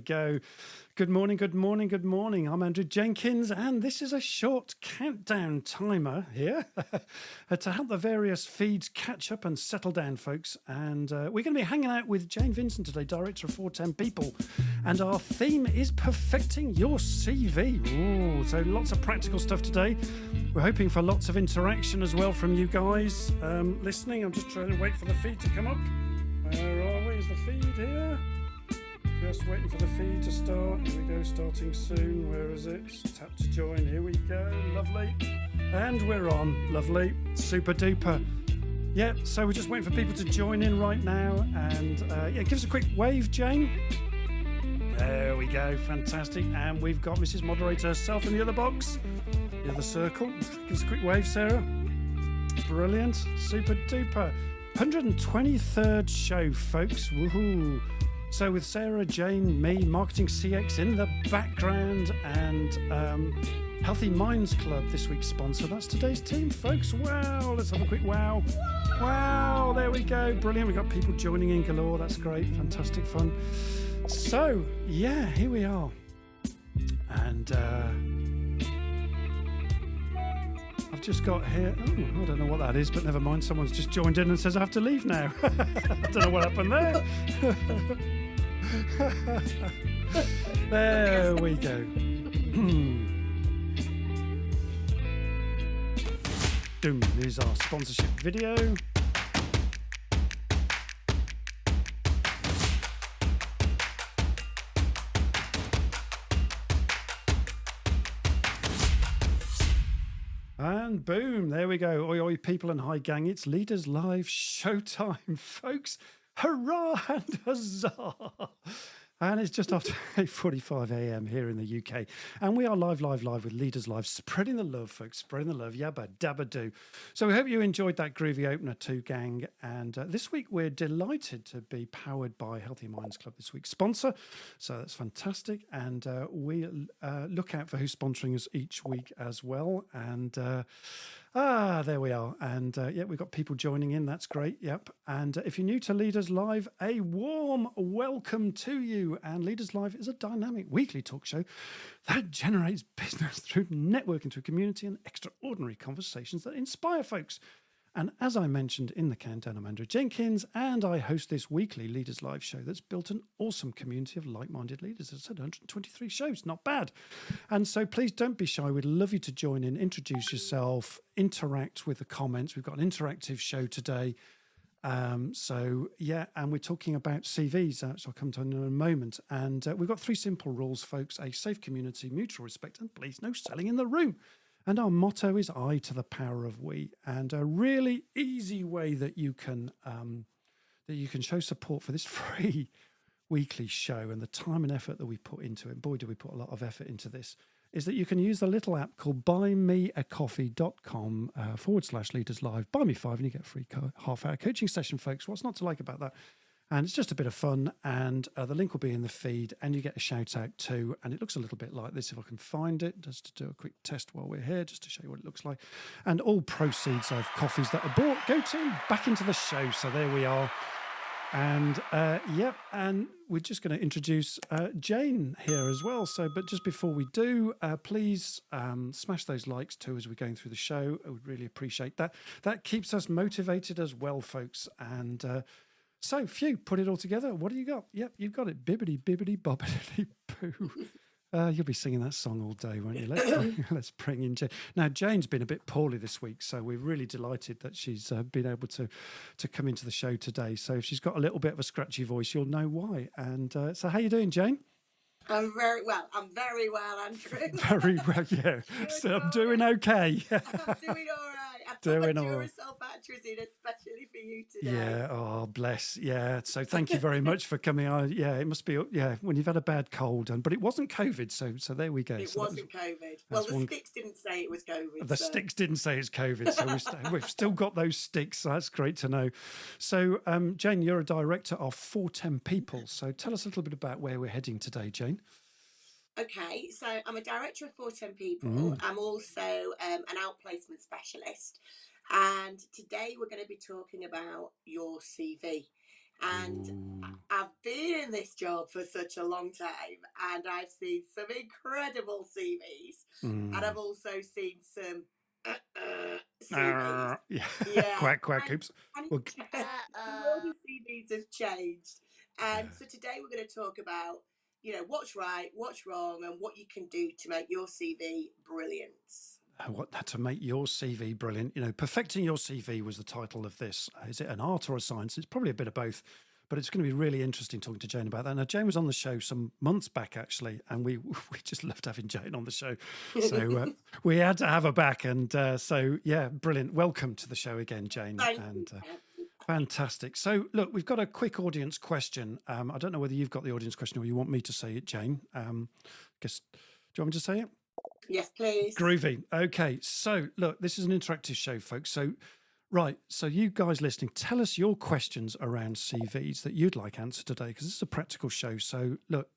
Go. Good morning, good morning, good morning. I'm Andrew Jenkins, and this is a short countdown timer here to help the various feeds catch up and settle down, folks. And we're going to be hanging out with Jane Vincent today, Director of 410 People. And our theme is perfecting your CV. Ooh, so lots of practical stuff today. We're hoping for lots of interaction as well from you guys listening. I'm just trying to wait for the feed to come up. Where are we? Is the feed here? Just waiting for the feed to start. Here we go, starting soon. Where is it? Tap to join. Here we go. Lovely. And we're on. Lovely. Super duper. Yeah, so we're just waiting for people to join in right now. And give us a quick wave, Jane. There we go. Fantastic. And we've got Mrs. Moderator herself in the other box, the other circle. Give us a quick wave, Sarah. Brilliant. Super duper. 123rd show, folks. Woohoo. So with Sarah, Jane, me, Marketing CX in the background, and Healthy Minds Club, this week's sponsor. That's today's team, folks. Wow, let's have a quick wow. Wow, there we go. Brilliant. We've got people joining in galore. That's great. Fantastic fun. So, yeah, here we are. And I've just got here, I don't know what that is, but never mind. Someone's just joined in and says I have to leave now. I don't know what happened there. There we go. Doom, here's our sponsorship video. And boom, there we go. Oi, oi, people and hi, gang. It's Leaders Live showtime, folks. Hurrah and huzzah. And it's just after 8:45 a.m. here in the UK. And we are live with Leaders Live, spreading the love, folks, spreading the love. Yabba dabba do. So we hope you enjoyed that groovy opener too, gang. And this week we're delighted to be powered by Healthy Minds Club, this week's sponsor. So that's fantastic. And we look out for who's sponsoring us each week as well. And there we are. And we've got people joining in. That's great. Yep. And if you're new to Leaders Live, a warm welcome to you. And Leaders Live is a dynamic weekly talk show that generates business through networking, through community and extraordinary conversations that inspire folks. And as I mentioned in the countdown, I'm Andrew Jenkins, and I host this weekly Leaders Live show that's built an awesome community of like-minded leaders. As I said, 123 shows, not bad. And so please don't be shy. We'd love you to join in, introduce yourself, interact with the comments. We've got an interactive show today. And we're talking about CVs, which I'll come to in a moment. And we've got 3 simple rules, folks: a safe community, mutual respect, and please no selling in the room. And our motto is I to the power of we. And a really easy way that you can show support for this free weekly show and the time and effort that we put into it, boy, do we put a lot of effort into this, is that you can use the little app called buymeacoffee.com /Leaders Live. Buy me 5 and you get a free half-hour coaching session, folks. What's not to like about that? And it's just a bit of fun, and the link will be in the feed, and you get a shout out too. And it looks a little bit like this, if I can find it, just to do a quick test while we're here, just to show you what it looks like. And all proceeds of coffees that are bought go back into the show. So there we are. And and we're just going to introduce Jane here as well. So, but just before we do, please smash those likes too as we're going through the show. I would really appreciate that. That keeps us motivated as well, folks. And so, phew, put it all together. What do you got? Yep, you've got it. Bibbidi, bibbidi, bobbidi, boo. You'll be singing that song all day, won't you? Let's bring in Jane. Now, Jane's been a bit poorly this week, so we're really delighted that she's been able to come into the show today. So if she's got a little bit of a scratchy voice, you'll know why. And so how you doing, Jane? I'm very well. I'm very well, Andrew. Very well, yeah. So I'm doing okay. I'm doing all right. I put my Duracell batteries in especially for you today. Yeah. Oh, bless. Yeah. So thank you very much for coming on. Yeah, it must be. Yeah, when you've had a bad cold, but it wasn't COVID. So there we go. It wasn't COVID. Well, the sticks didn't say it was COVID. The sticks didn't say it's COVID. So we've still got those sticks. So that's great to know. So Jane, you're a director of 410 People. So tell us a little bit about where we're heading today, Jane. Okay, so I'm a director of 410 People. I'm also an outplacement specialist. And today we're going to be talking about your CV. And Ooh. I've been in this job for such a long time, and I've seen some incredible CVs, and Mm. I've also seen some CVs. Yeah. Yeah, Quack, quack. Oops. and Well, the world of CVs has changed. And so today we're going to talk about, what's right, what's wrong, and what you can do to make your CV brilliant. what to make your CV brilliant. Perfecting your CV was the title of this. Is it an art or a science? It's probably a bit of both, but it's going to be really interesting talking to Jane about that. Now, Jane was on the show some months back, actually, and we just loved having Jane on the show. So we had to have her back. And so, yeah, brilliant. Welcome to the show again, Jane. Thank And you. fantastic. So, look, we've got a quick audience question. I don't know whether you've got the audience question or you want me to say it, Jane. Guess, do you want me to say it? Yes, please. Groovy. Okay. So, look, this is an interactive show, folks. So, right. So, you guys listening, tell us your questions around CVs that you'd like answered today, because this is a practical show. So, look,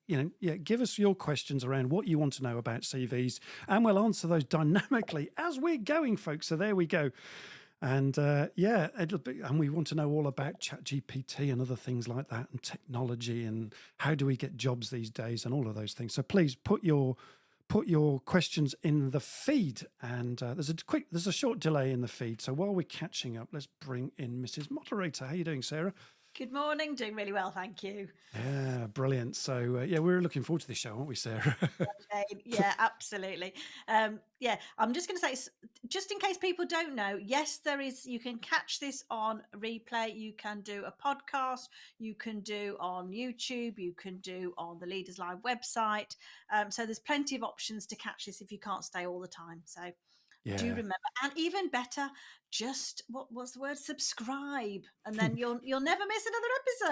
give us your questions around what you want to know about CVs, and we'll answer those dynamically as we're going, folks. So, there we go. And and we want to know all about ChatGPT and other things like that, and technology, and how do we get jobs these days, and all of those things. So please put your questions in the feed. And there's a short delay in the feed. So while we're catching up, let's bring in Mrs. Moderator. How are you doing, Sarah? Good morning. Doing really well, thank you. Yeah, brilliant. So we're looking forward to this show, aren't we, Sarah? Yeah, absolutely. I'm just going to say, just in case people don't know, yes, there is. You can catch this on replay. You can do a podcast. You can do on YouTube. You can do on the Leaders Live website. So there's plenty of options to catch this if you can't stay all the time. So do remember, and even better, just what's the word? Subscribe, and then you'll never miss another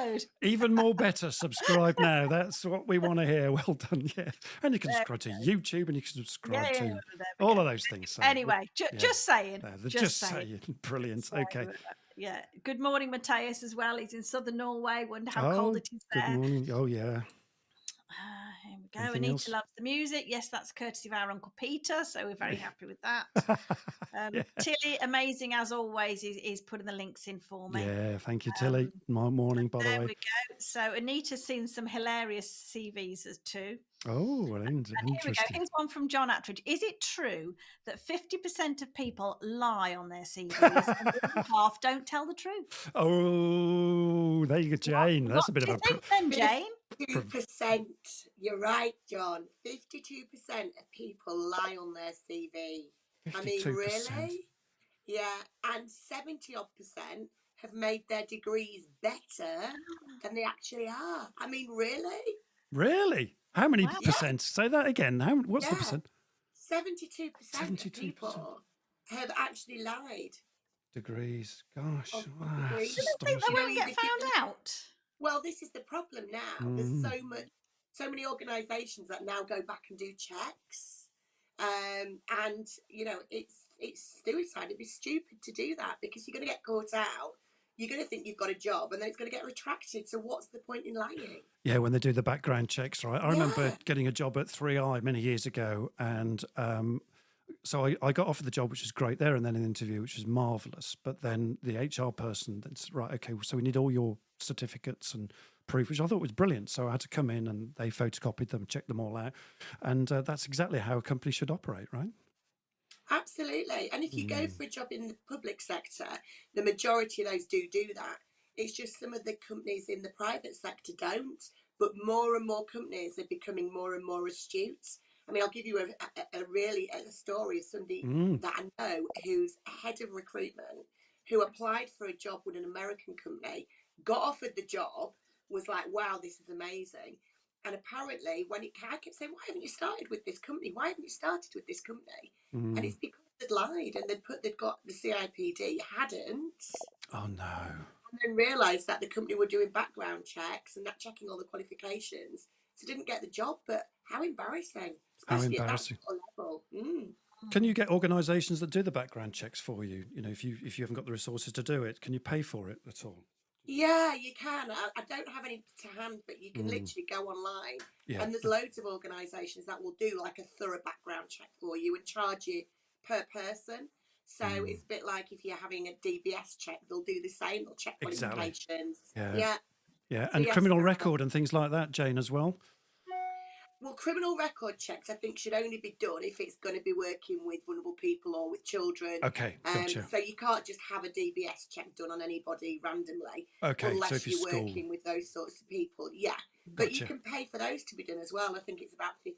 episode. Even more better, subscribe now. That's what we want to hear. Well done, yeah. And you can subscribe to YouTube, and you can subscribe to all of those things. So, anyway, just saying. Just saying. Brilliant. So, okay. Yeah. Good morning, Matthias, as well. He's in southern Norway. Wonder how cold it is there. Good morning. Oh, yeah. Here we go. Anything Anita else? loves the music. Yes, that's courtesy of our Uncle Peter. So we're very happy with that. Yeah. Tilly, amazing as always, is putting the links in for me. Yeah, thank you, Tilly. My morning, by the way. There we go. So Anita's seen some hilarious CVs too. Oh, well, interesting. Here we go. Here's one from John Attridge. Is it true that 50% of people lie on their CVs and the other half don't tell the truth? Oh, there you go, Jane. That's a bit of a... think then, Jane? 52%. You're right, John. 52% of people lie on their CV. 52%. I mean, really? Yeah. And 70-odd% have made their degrees better than they actually are. I mean, really? Really? How many percent? Say that again. What's the percent? 72% of people have actually lied. Degrees. Gosh. Wow. Degrees. Do they think they won't get found out? Well, this is the problem now. There's so many organisations that now go back and do checks. And it's suicide. It'd be stupid to do that, because you're going to get caught out. You're going to think you've got a job, and then it's going to get retracted. So what's the point in lying? Yeah, when they do the background checks, right? I remember getting a job at 3i many years ago, and so I got offered the job, which was great there, and then an interview, which was marvellous. But then the HR person then said, right, okay, so we need all your certificates and proof, which I thought was brilliant. So I had to come in, and they photocopied them, checked them all out. And that's exactly how a company should operate, right? Absolutely. And if you go for a job in the public sector, the majority of those do that. It's just some of the companies in the private sector don't. But more and more companies are becoming more and more astute. I mean, I'll give you a story of somebody that I know who's head of recruitment, who applied for a job with an American company, got offered the job, was like, wow, this is amazing. And apparently, I kept saying, why haven't you started with this company? Why haven't you started with this company? And it's because they'd lied, and they'd got the CIPD, hadn't. Oh, no. And then realised that the company were doing background checks and not checking all the qualifications. So didn't get the job, but how embarrassing. Especially at that level. Can you get organisations that do the background checks for you? If you haven't got the resources to do it, can you pay for it at all? Yeah, you can. I don't have any to hand, but you can literally go online. Yeah. And there's loads of organisations that will do like a thorough background check for you and charge you per person. So it's a bit like if you're having a DBS check, they'll do the same. They'll check qualifications. Exactly. Yeah. Yeah, So and yes, criminal record and things like that, Jane, as well. well, criminal record checks, I think, should only be done if it's going to be working with vulnerable people or with children. Okay, gotcha. So you can't just have a DBS check done on anybody randomly Okay, so unless if you're you're school, working with those sorts of people. Yeah, but you gotcha. can pay for those to be done as well. I think it's about £58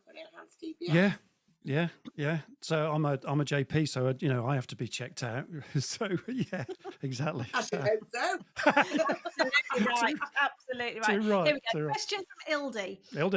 for an enhanced DBS. Yeah. So I'm a JP, so I have to be checked out. So yeah, exactly. I should hope so. Absolutely right. Absolutely right. Too right. Here we go. Too right. Question from Ildi. LD.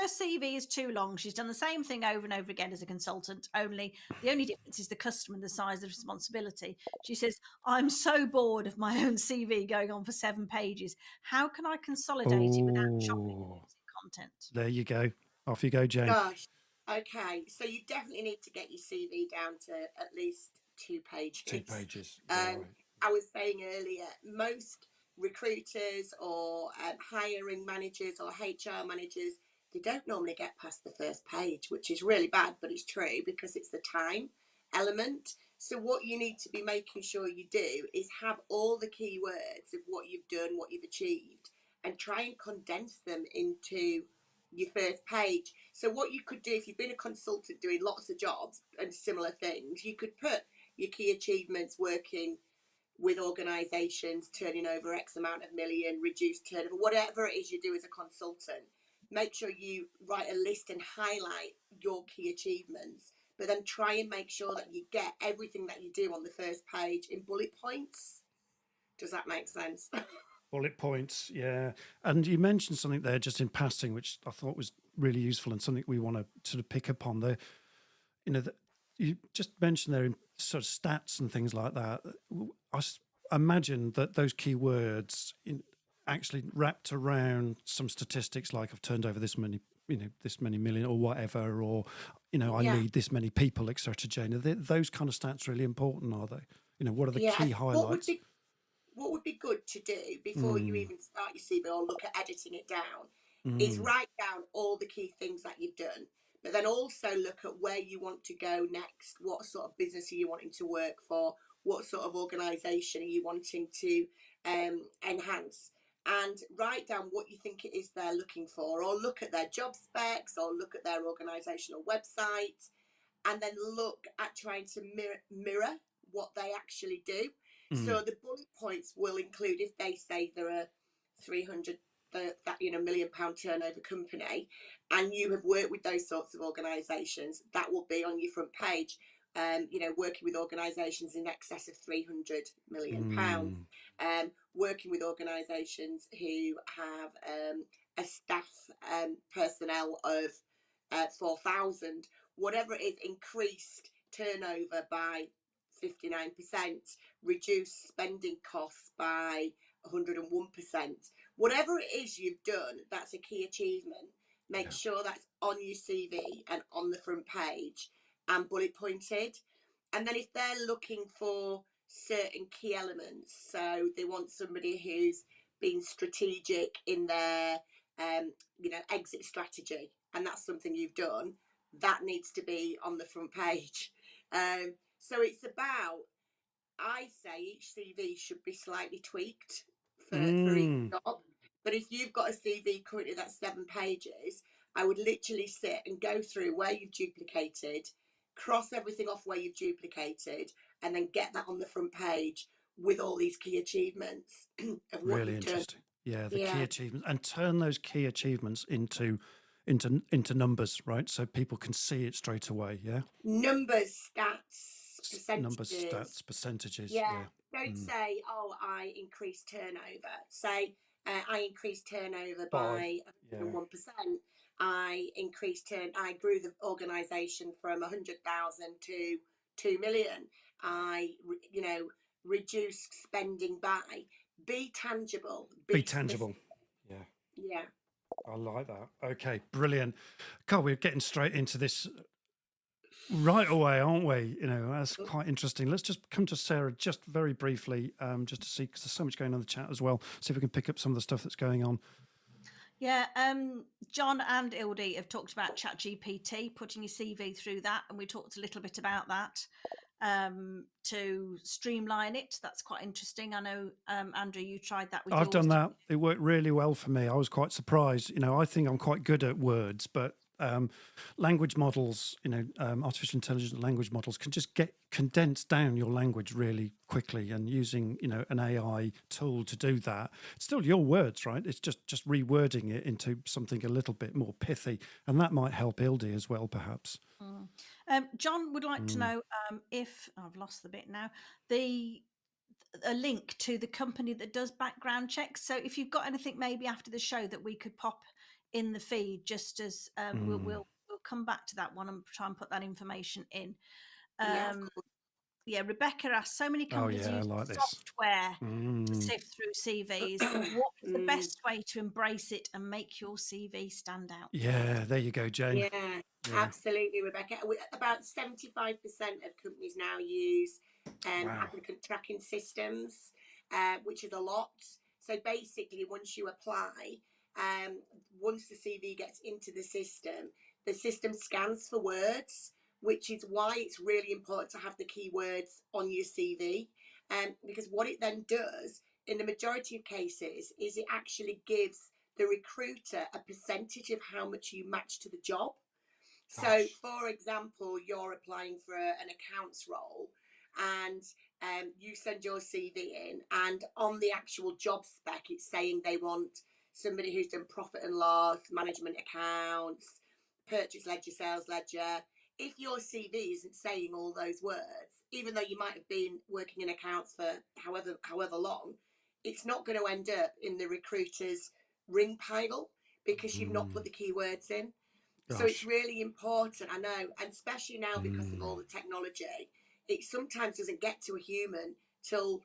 Her CV is too long. She's done the same thing over and over again as a consultant. The only difference is the customer and the size of responsibility. She says, "I'm so bored of my own CV going on for 7 pages. How can I consolidate it without chopping and Oh, losing content?" there you go. Off you go, Jane. Gosh. Okay, so you definitely need to get your CV down to at least 2 pages. 2 pages. Um, Right. I was saying earlier, most recruiters or hiring managers or HR managers, they don't normally get past the first page, which is really bad, but it's true because it's the time element. So what you need to be making sure you do is have all the keywords of what you've done, what you've achieved, and try and condense them into your first page. So what you could do if you've been a consultant doing lots of jobs and similar things, you could put your key achievements working with organisations, turning over X amount of million, reduced turnover, whatever it is you do as a consultant. Make sure you write a list and highlight your key achievements, but then try and make sure that you get everything that you do on the first page in bullet points. Does that make sense? Bullet points, yeah. And you mentioned something there just in passing, which I thought was really useful and something we want to sort of pick up on there. You just mentioned there in sort of stats and things like that. I imagine that those keywords actually wrapped around some statistics like I've turned over this many, this many million or whatever, or, I Yeah. need this many people, etc. Jane, are those kind of stats really important, are they? What are the Yeah. key highlights? What would be good to do before you even start your CV or look at editing it down is write down all the key things that you've done, but then also look at where you want to go next. What sort of business are you wanting to work for? What sort of organisation are you wanting to enhance? And write down what you think it is they're looking for, or look at their job specs, or look at their organisational website, and then look at trying to mirror what they actually do. So the bullet points will include if they say they're a 300 £1,000,000 turnover company, and you have worked with those sorts of organisations, that will be on your front page. Working with organisations in excess of £300 million, working with organisations who have a staff personnel of 4,000, whatever it is, increased turnover by 59%, reduced spending costs by 101%. Whatever it is you've done, that's a key achievement. Make sure that's on your CV and on the front page and bullet pointed. And then if they're looking for certain key elements, so they want somebody who's been strategic in their exit strategy, and that's something you've done, that needs to be on the front page. So it's about, I say each CV should be slightly tweaked for each job. But if you've got a CV currently that's 7 pages, I would literally sit and go through where you've duplicated, cross everything off where you've duplicated, and then get that on the front page with all these key achievements of what Really you've done. interesting. Yeah, the key achievements, and turn those key achievements into numbers, right? So people can see it straight away. Yeah. Numbers, stats, percentages. Numbers, stats, percentages. Yeah. Don't say, "Oh, I increased turnover." Say, "I increased turnover by 1%. I grew the organisation from 100,000 to 2 million. I, reduced spending by." Be tangible. Be tangible. Yeah. Yeah. I like that. Okay, brilliant. God, we're getting straight into this right away, aren't we? That's quite interesting. Let's just come to Sarah just very briefly, just to see, because there's so much going on in the chat as well. See if we can pick up some of the stuff that's going on. Yeah, John and Ildi have talked about ChatGPT, putting your CV through that, and we talked a little bit about that. to streamline it. That's quite interesting. I know, Andrew, you tried that with I've yours. done that. It worked really well for me. I was quite surprised. I think I'm quite good at words, but language models, artificial intelligence language models can just condense down your language really quickly. And using, an AI tool to do that, it's still your words, right? It's just rewording it into something a little bit more pithy. And that might help Ildi as well, perhaps. John would like to know if I've lost the bit now, a link to the company that does background checks. So if you've got anything maybe after the show that we could pop in the feed, just as we'll come back to that one and try and put that information in. Yeah, of course. Yeah, Rebecca asked, so many companies use like this. software to sift through CVs. What is the best way to embrace it and make your CV stand out? Yeah, there you go, Jane. Yeah, absolutely, Rebecca. About 75% of companies now use applicant tracking systems, which is a lot. So basically, once you apply, once the CV gets into the system scans for words, which is why it's really important to have the keywords on your CV. Because what it then does, in the majority of cases, is it actually gives the recruiter a percentage of how much you match to the job. So, for example, you're applying for an accounts role and you send your CV in, and on the actual job spec, it's saying they want somebody who's done profit and loss, management accounts, purchase ledger, sales ledger. If your CV isn't saying all those words, even though you might have been working in accounts for however long, it's not going to end up in the recruiter's ring pile because you've not put the keywords in. So it's really important, I know, and especially now because of all the technology, it sometimes doesn't get to a human till,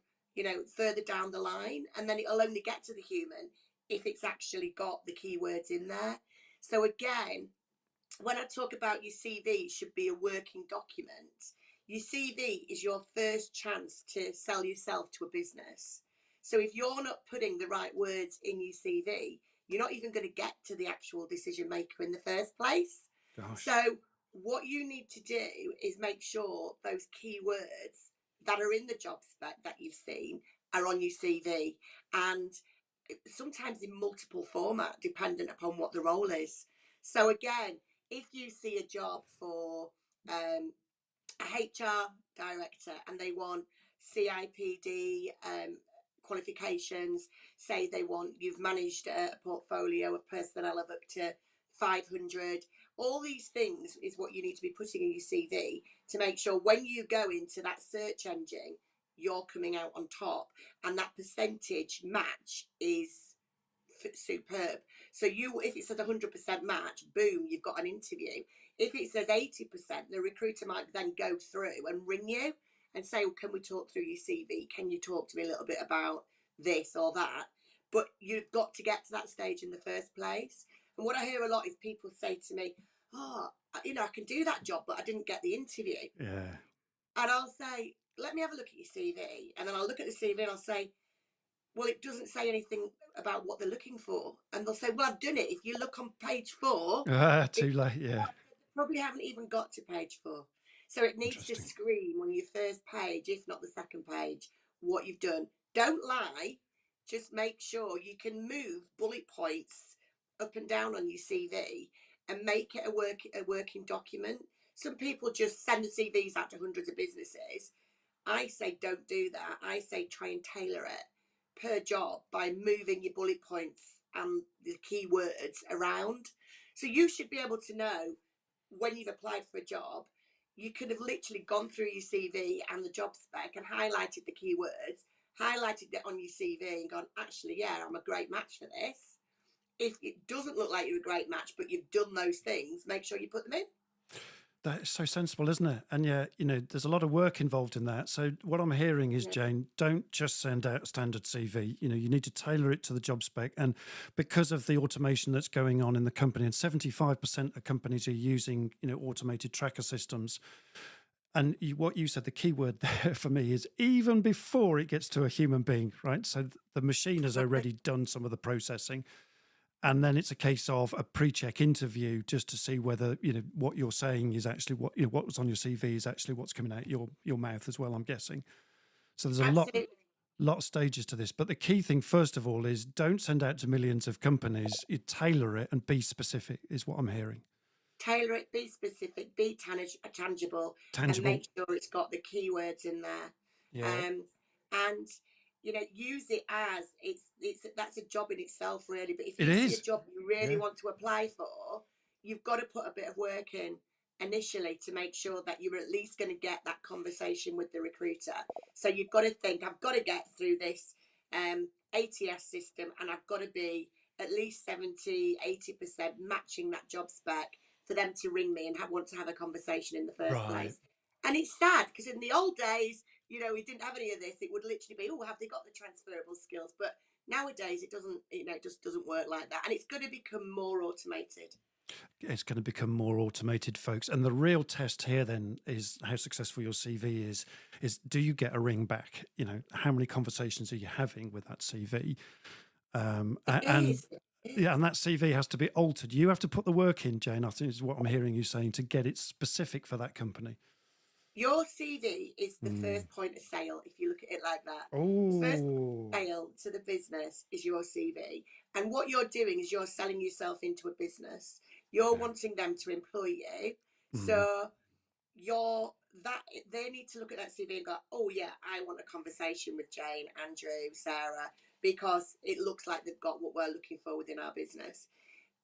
further down the line, and then it'll only get to the human if it's actually got the keywords in there. So again, when I talk about your CV should be a working document, your CV is your first chance to sell yourself to a business. So if you're not putting the right words in your CV, you're not even going to get to the actual decision maker in the first place. So what you need to do is make sure those keywords that are in the job spec that you've seen are on your CV, and sometimes in multiple format, dependent upon what the role is. So again, if you see a job for a HR director and they want CIPD qualifications, say you've managed a portfolio of personnel of up to 500, all these things is what you need to be putting in your CV to make sure when you go into that search engine, you're coming out on top, and that percentage match is superb. So if it says 100% match, boom, you've got an interview. If it says 80%, the recruiter might then go through and ring you and say, well, can we talk through your CV? Can you talk to me a little bit about this or that? But you've got to get to that stage in the first place. And what I hear a lot is people say to me, I can do that job, but I didn't get the interview. Yeah. And I'll say, let me have a look at your CV. And then I'll look at the CV and I'll say, well, it doesn't say anything about what they're looking for. And they'll say, well, I've done it. If you look on page 4. Too late, yeah. Probably haven't even got to page 4. So it needs to scream on your first page, if not the second page, what you've done. Don't lie. Just make sure you can move bullet points up and down on your CV and make it a working document. Some people just send the CVs out to hundreds of businesses. I say don't do that. I say try and tailor it per job by moving your bullet points and the keywords around. So you should be able to know when you've applied for a job, you could have literally gone through your CV and the job spec and highlighted the keywords, highlighted it on your CV and gone, actually, yeah, I'm a great match for this. If it doesn't look like you're a great match, but you've done those things, make sure you put them in. That is so sensible, isn't it? And yeah, there's a lot of work involved in that. So what I'm hearing is, Jane, don't just send out a standard CV. You need to tailor it to the job spec. And because of the automation that's going on in the company, and 75% of companies are using, automated tracker systems. And what you said, the key word there for me is even before it gets to a human being, right? So the machine has already done some of the processing. and then it's a case of a pre-check interview just to see whether, you know, what you're saying is actually what, you know, what was on your CV is actually what's coming out your mouth as well, I'm guessing. So there's a Absolutely. lot of stages to this. But the key thing, first of all, is don't send out to millions of companies. You tailor it and be specific, is what I'm hearing. Tailor it, be specific, be tangible, and Tangible. make sure it's got the keywords in there. Yeah. And you know, use it as it's that's a job in itself, really. But if It you see a is. job you really Yeah. want to apply for, you've got to put a bit of work in initially to make sure that you're at least going to get that conversation with the recruiter. So you've got to think, I've got to get through this ATS system, and I've got to be at least 70-80% matching that job spec for them to ring me and want to have a conversation in the first place. And it's sad because in the old days, you know, we didn't have any of this. It would literally be, oh, have they got the transferable skills? But nowadays it doesn't, you know, it just doesn't work like that. And it's going to become more automated. It's going to become more automated, folks. And the real test here then is how successful your CV is do you get a ring back? You know, how many conversations are you having with that CV? And yeah, and that CV has to be altered. You have to put the work in, Jane, I think is what I'm hearing you saying, to get it specific for that company. Your CV is the first point of sale, if you look at it like that. Oh. The first point of sale to the business is your CV. And what you're doing is you're selling yourself into a business. You're wanting them to employ you. So they need to look at that CV and go, oh yeah, I want a conversation with Jane, Andrew, Sarah, because it looks like they've got what we're looking for within our business.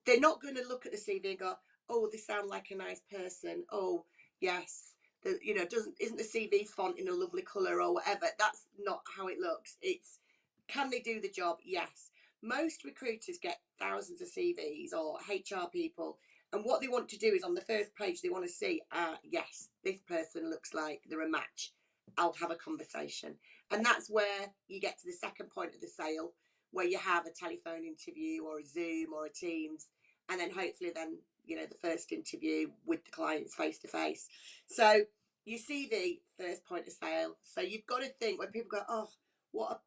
They're not going to look at the CV and go, oh, they sound like a nice person. Oh, yes. You know, isn't the CV font in a lovely colour or whatever? That's not how it looks. It's, can they do the job? Yes. Most recruiters get thousands of CVs, or HR people, and what they want to do is on the first page they want to see, yes, this person looks like they're a match. I'll have a conversation. And that's where you get to the second point of the sale, where you have a telephone interview or a Zoom or a Teams, and then hopefully then, you know, the first interview with the clients face to face. So you see the first point of sale. So you've got to think, when people go, oh, what a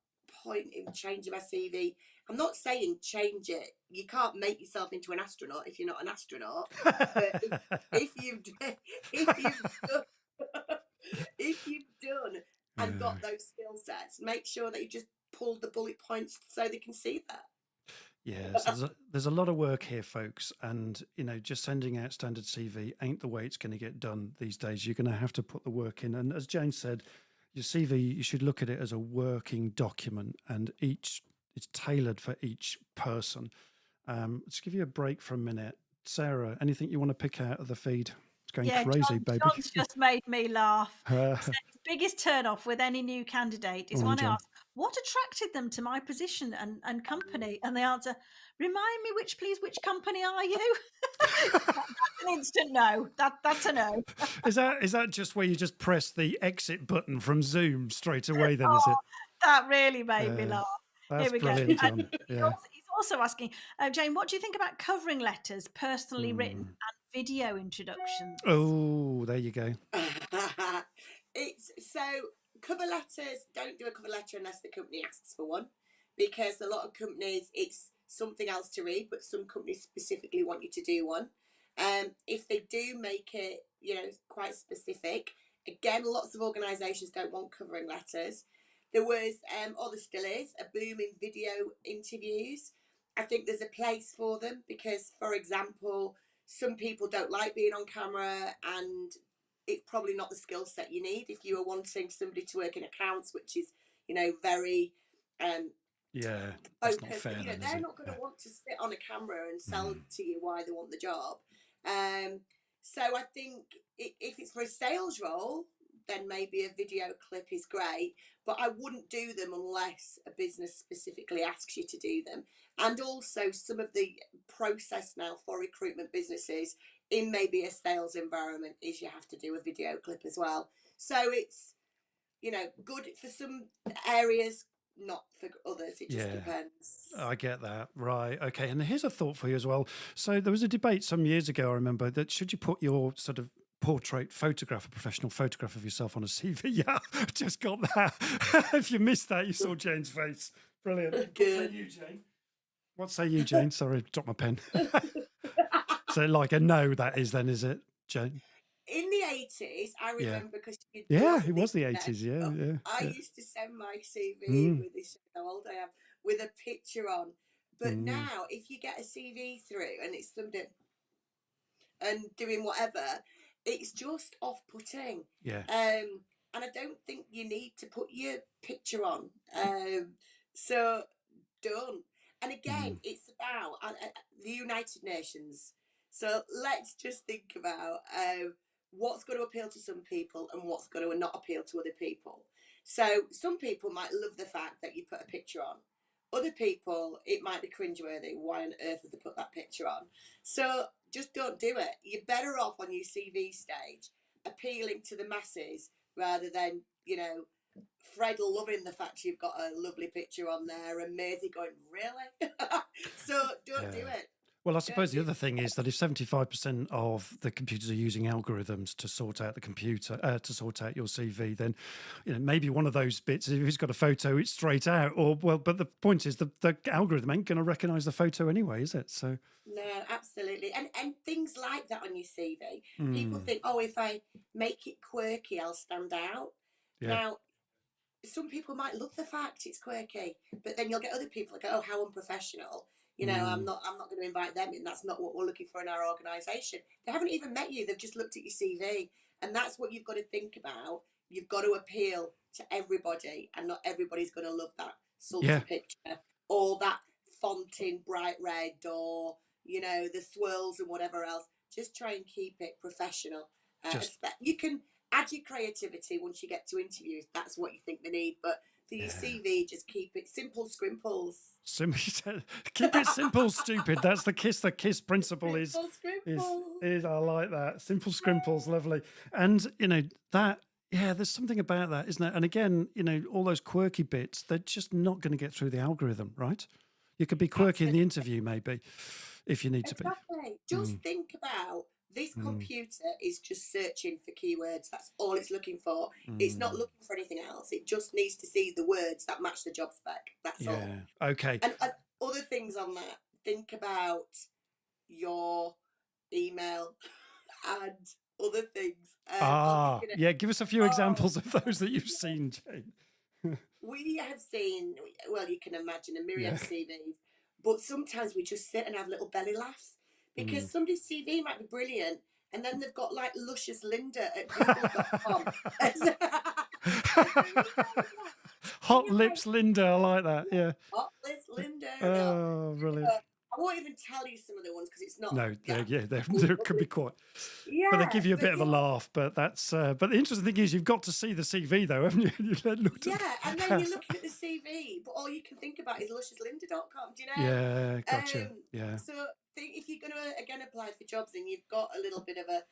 point in changing my CV. I'm not saying change it. You can't make yourself into an astronaut if you're not an astronaut. But if you've done and got those skill sets, make sure that you just pulled the bullet points so they can see that. Yeah, so there's a lot of work here, folks, and you know, just sending out standard CV ain't the way it's going to get done these days. You're going to have to put the work in, and as Jane said, your CV, you should look at it as a working document, and it's tailored for each person. Let's give you a break for a minute, Sarah. Anything you want to pick out of the feed? It's going crazy, baby. John's just made me laugh. His biggest turn off with any new candidate is when I ask, what attracted them to my position and company? And the answer, remind me which company are you? That's an instant no. That's a no. Is that just where you just press the exit button from Zoom straight away then, is it? That really made me laugh. That's Here we brilliant, go. John. Yeah. He's also asking, Jane, what do you think about covering letters, personally written, and video introductions? Oh, there you go. It's so, cover letters, don't do a cover letter unless the company asks for one, because a lot of companies, it's something else to read, but some companies specifically want you to do one. If they do make it, you know, quite specific, again, lots of organisations don't want covering letters. There was, or there still is, a boom in video interviews. I think there's a place for them because, for example, some people don't like being on camera, and it's probably not the skill set you need. If you are wanting somebody to work in accounts, which is, you know, very that's not fair, you know, then, they're not going to want to sit on a camera and sell to you why they want the job. So I think if it's for a sales role, then maybe a video clip is great, but I wouldn't do them unless a business specifically asks you to do them. And also some of the process now for recruitment businesses in maybe a sales environment is you have to do a video clip as well. So it's, you know, good for some areas, not for others. It just depends. I get that. Right. Okay. And here's a thought for you as well. So there was a debate some years ago, I remember, that should you put your sort of portrait photograph, a professional photograph of yourself on a CV? Yeah, just got that. If you missed that, you saw Jane's face. Brilliant. Good for you, Jane. What say you, Jane? Sorry, dropped my pen. So like a no, that is then, is it, Jane? In the 80s, I Yeah. remember, because you Yeah, wasn't it was the internet 80s. Yeah, stuff, yeah, I yeah. used to send my CV Mm, with this, how old I am, with a picture on. But mm, now, if you get a CV through and it's somebody and doing whatever, it's just off-putting. yeah. And I don't think you need to put your picture on. So don't. And again, Mm, it's about the United Nations. So let's just think about what's going to appeal to some people and what's going to not appeal to other people. So some people might love the fact that you put a picture on. Other people, it might be cringeworthy. Why on earth would they put that picture on? So just don't do it. You're better off on your CV stage appealing to the masses rather than, Fred loving the fact you've got a lovely picture on there and Maisie going, really? So don't do yeah. it. Well, I Don't suppose the do other thing is that if 75% of the computers are using algorithms to sort out the computer, to sort out your CV, then, maybe one of those bits, if it's got a photo, it's straight out. Or, well, but the point is the algorithm ain't going to recognise the photo anyway, is it? So, No, absolutely. And things like that on your CV. People mm, think, oh, if I make it quirky, I'll stand out. yeah. Now, some people might love the fact it's quirky, but then you'll get other people that go, oh, how unprofessional. I'm Mm, not going to invite them in. That's not what we're looking for in our organisation. They haven't even met you. They've just looked at your CV. And that's what you've got to think about. You've got to appeal to everybody, and not everybody's going to love that yeah. salty picture or that font in bright red, or, the swirls and whatever else. Just try and keep it professional. Just, You can add your creativity once you get to interviews. That's what you think they need. But for your yeah. CV, just keep it simple, scrimples. Keep it simple, stupid. That's the kiss principle is Simple is scrimples. is I like that. Simple scrimples, lovely. And that, yeah, there's something about that, isn't there? And again, all those quirky bits, they're just not going to get through the algorithm, right? You could be quirky in the Absolutely. interview, maybe, if you need to be. Exactly. Just Mm, think about this mm, computer is just searching for keywords. That's all it's looking for. It's not mm. looking for anything else. It just needs to see the words that match the job spec. That's all. Yeah. Okay. And other things on that, think about your email and other things. I'll give Ah, you yeah. Give us a few oh, examples of those that you've seen, Jane. we have seen, well, you can imagine a myriad Yeah. of CVs, but sometimes we just sit and have little belly laughs Mm. because somebody's CV might be brilliant and then they've got like luscious Linda at google.com. And Hot you're like, lips, Linda. I like that. Yeah. hot this Linda. Oh, brilliant. I won't even tell you some of the ones because it's not, No, yeah. there could be quite, but they Yeah, give you a but bit of a laugh. But that's, but the interesting thing is, you've got to see the CV though, haven't you? You've looked at. yeah, and then you're looking at the CV, but all you can think about is lusciouslinda.com. Do you know? Yeah, gotcha. Yeah. So if you're going to again apply for jobs and you've got a little bit of a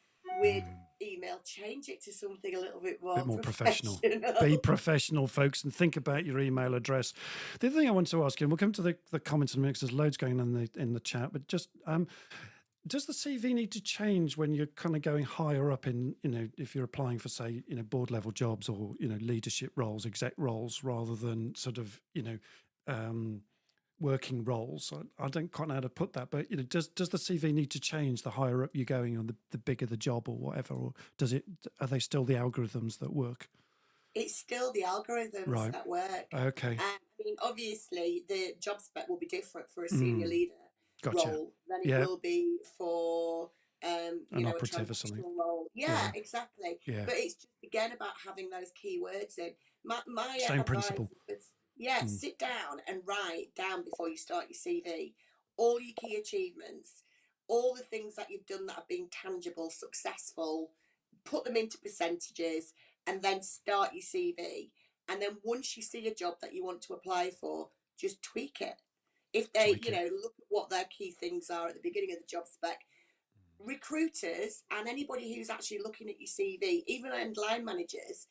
weird email, change it to something a little bit Bit more more professional. professional. Be professional, folks, and think about your email address. The other thing I want to ask you, and we'll come to the comments in a minute, 'cause there's loads going on in the chat, but just does the CV need to change when you're kind of going higher up in, if you're applying for, say, board level jobs or, leadership roles, exec roles, rather than sort of, working roles? I don't quite know how to put that, but does the CV need to change the higher up you're going, or the bigger the job or whatever, or are they still the algorithms that work? It's still the algorithms Right. that work. Okay. I mean, obviously, the job spec will be different for a senior Mm, leader gotcha. role than it Yeah. will be for, An a operative or something. transactional role. Yeah, Yeah. exactly. Yeah. But it's just again about having those keywords in. My Same advice principle. is, yeah, Mm, sit down and write down before you start your CV all your key achievements, all the things that you've done that have been tangible, successful, put them into percentages, and then start your CV. And then once you see a job that you want to apply for, just tweak it. If they, tweak it. look at what their key things are at the beginning of the job spec. Recruiters and anybody who's actually looking at your CV, even line managers,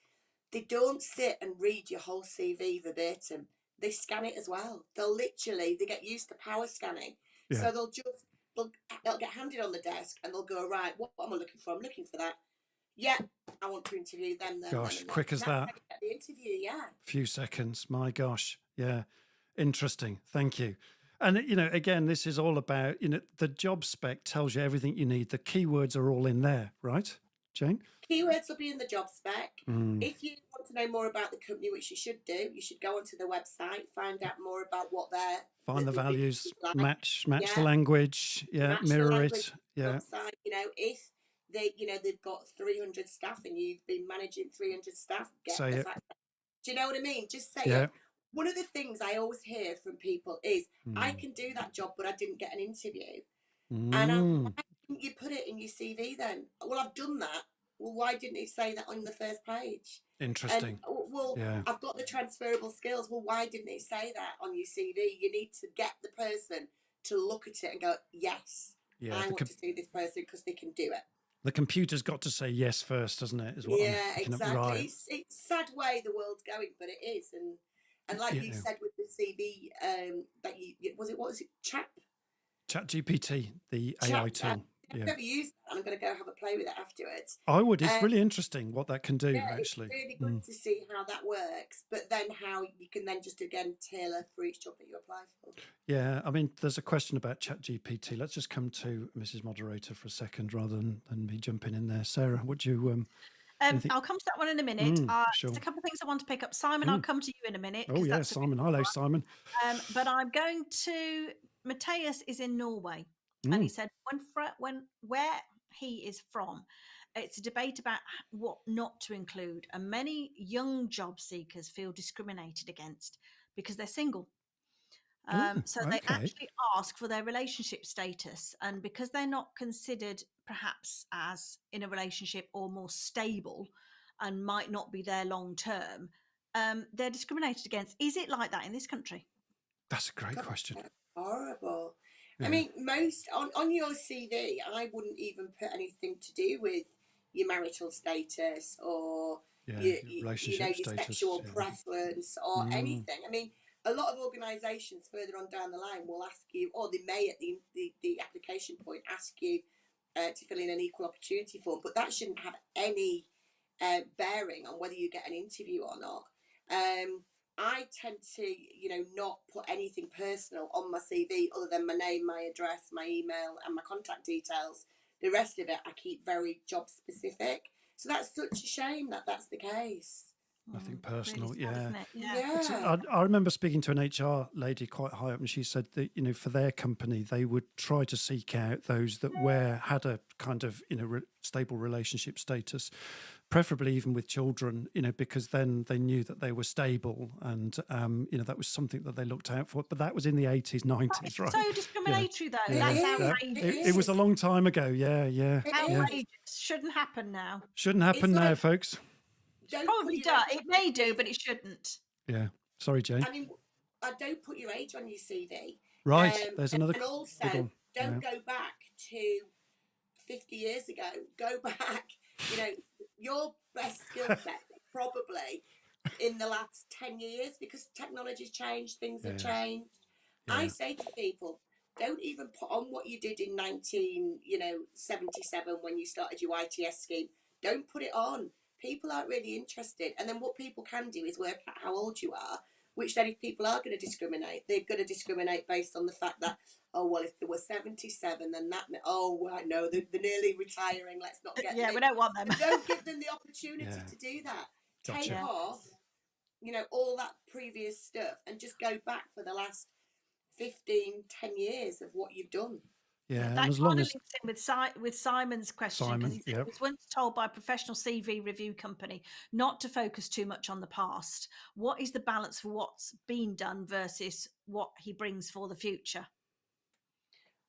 they don't sit and read your whole CV verbatim. They scan it as well. They get used to power scanning. Yeah. So they'll get handed on the desk and they'll go, right, what am I looking for? I'm looking for that. Yeah, I want to interview them, Gosh, and them. quick as And that's that. how you get the interview, yeah. Few seconds. My gosh. Yeah. Interesting. Thank you. And, again, this is all about, the job spec tells you everything you need. The keywords are all in there, right, Jane? Keywords will be in the job spec. Mm. If you want to know more about the company, which you should do, you should go onto the website, find out more about what they're Find the values, business is like. match the Yeah. language, Match the mirror language it, yeah. website. If they've got 300 staff and you've been managing 300 staff, get Say the it. fact. Do you know what I mean? Just say Yeah. it. One of the things I always hear from people is, I Mm. can do that job, but I didn't get an interview. Mm. And why didn't you put it in your CV then? Well, I've done that. Well, why didn't it say that on the first page? Interesting. And Yeah. I've got the transferable skills. Well, why didn't it say that on your CV? You need to get the person to look at it and go, yes, Yeah. I want to see this person because they can do it. The computer's got to say yes first, doesn't it? Is what I'm picking up. Exactly. Right. It's sad way the world's going, but it is. And like you said with the CV, that what was it? ChatGPT, the AI tool. I've never used that. I'm going to go have a play with it afterwards. I would. It's really interesting what that can do, actually. It's really good to see how that works, but then how you can then just again tailor for each job that you apply for. Yeah, I mean, there's a question about ChatGPT. Let's just come to Mrs. Moderator for a second rather than me jumping in there. Sarah, would you... I'll come to that one in a minute. Sure. There's a couple of things I want to pick up. Simon, I'll come to you in a minute. Oh, yeah, Simon. Hello, Simon. But I'm going to... Matthias is in Norway. And he said where he is from, it's a debate about what not to include. And many young job seekers feel discriminated against because they're single. So they actually ask for their relationship status. And because they're not considered perhaps as in a relationship or more stable and might not be there long term, they're discriminated against. Is it like that in this country? That's a great question. Horrible. Yeah. I mean, most on your CV, I wouldn't even put anything to do with your marital status or your sexual preference or anything. I mean, a lot of organisations further on down the line will ask you, or they may at the application point ask you to fill in an equal opportunity form, but that shouldn't have any bearing on whether you get an interview or not. I tend to, not put anything personal on my CV other than my name, my address, my email, and my contact details. The rest of it, I keep very job specific. So that's such a shame that that's the case. Nothing personal, really sad, yeah. isn't it? I remember speaking to an HR lady quite high up, and she said that for their company they would try to seek out those that had a kind of stable relationship status, preferably even with children, because then they knew that they were stable, and that was something that they looked out for. But that was in the 80s, 90s, right? So discriminatory though. Yeah. That's outrageous. It was a long time ago. Yeah. Outrageous. Shouldn't happen now. Shouldn't happen now, folks. Probably does. It may do, but it shouldn't. Yeah. Sorry, Jane. I mean, I don't put your age on your CV. Right. There's another. And also, don't go back to 50 years ago. Go back. Your best skill set probably in the last 10 years, because technology's changed, things have changed. Yeah. I say to people, don't even put on what you did in 1977 when you started your ITS scheme. Don't put it on. People aren't really interested. And then what people can do is work out how old you are, which then if people are going to discriminate, they're going to discriminate based on the fact that, if they were 77, then that, no, they're nearly retiring. Let's not get them. We don't want them. Don't give them the opportunity to do that. Gotcha. Take off, all that previous stuff and just go back for the last 15, 10 years of what you've done. Yeah, that as long as links in with Simon's question, because he was once told by a professional CV review company not to focus too much on the past. What is the balance for what's been done versus what he brings for the future?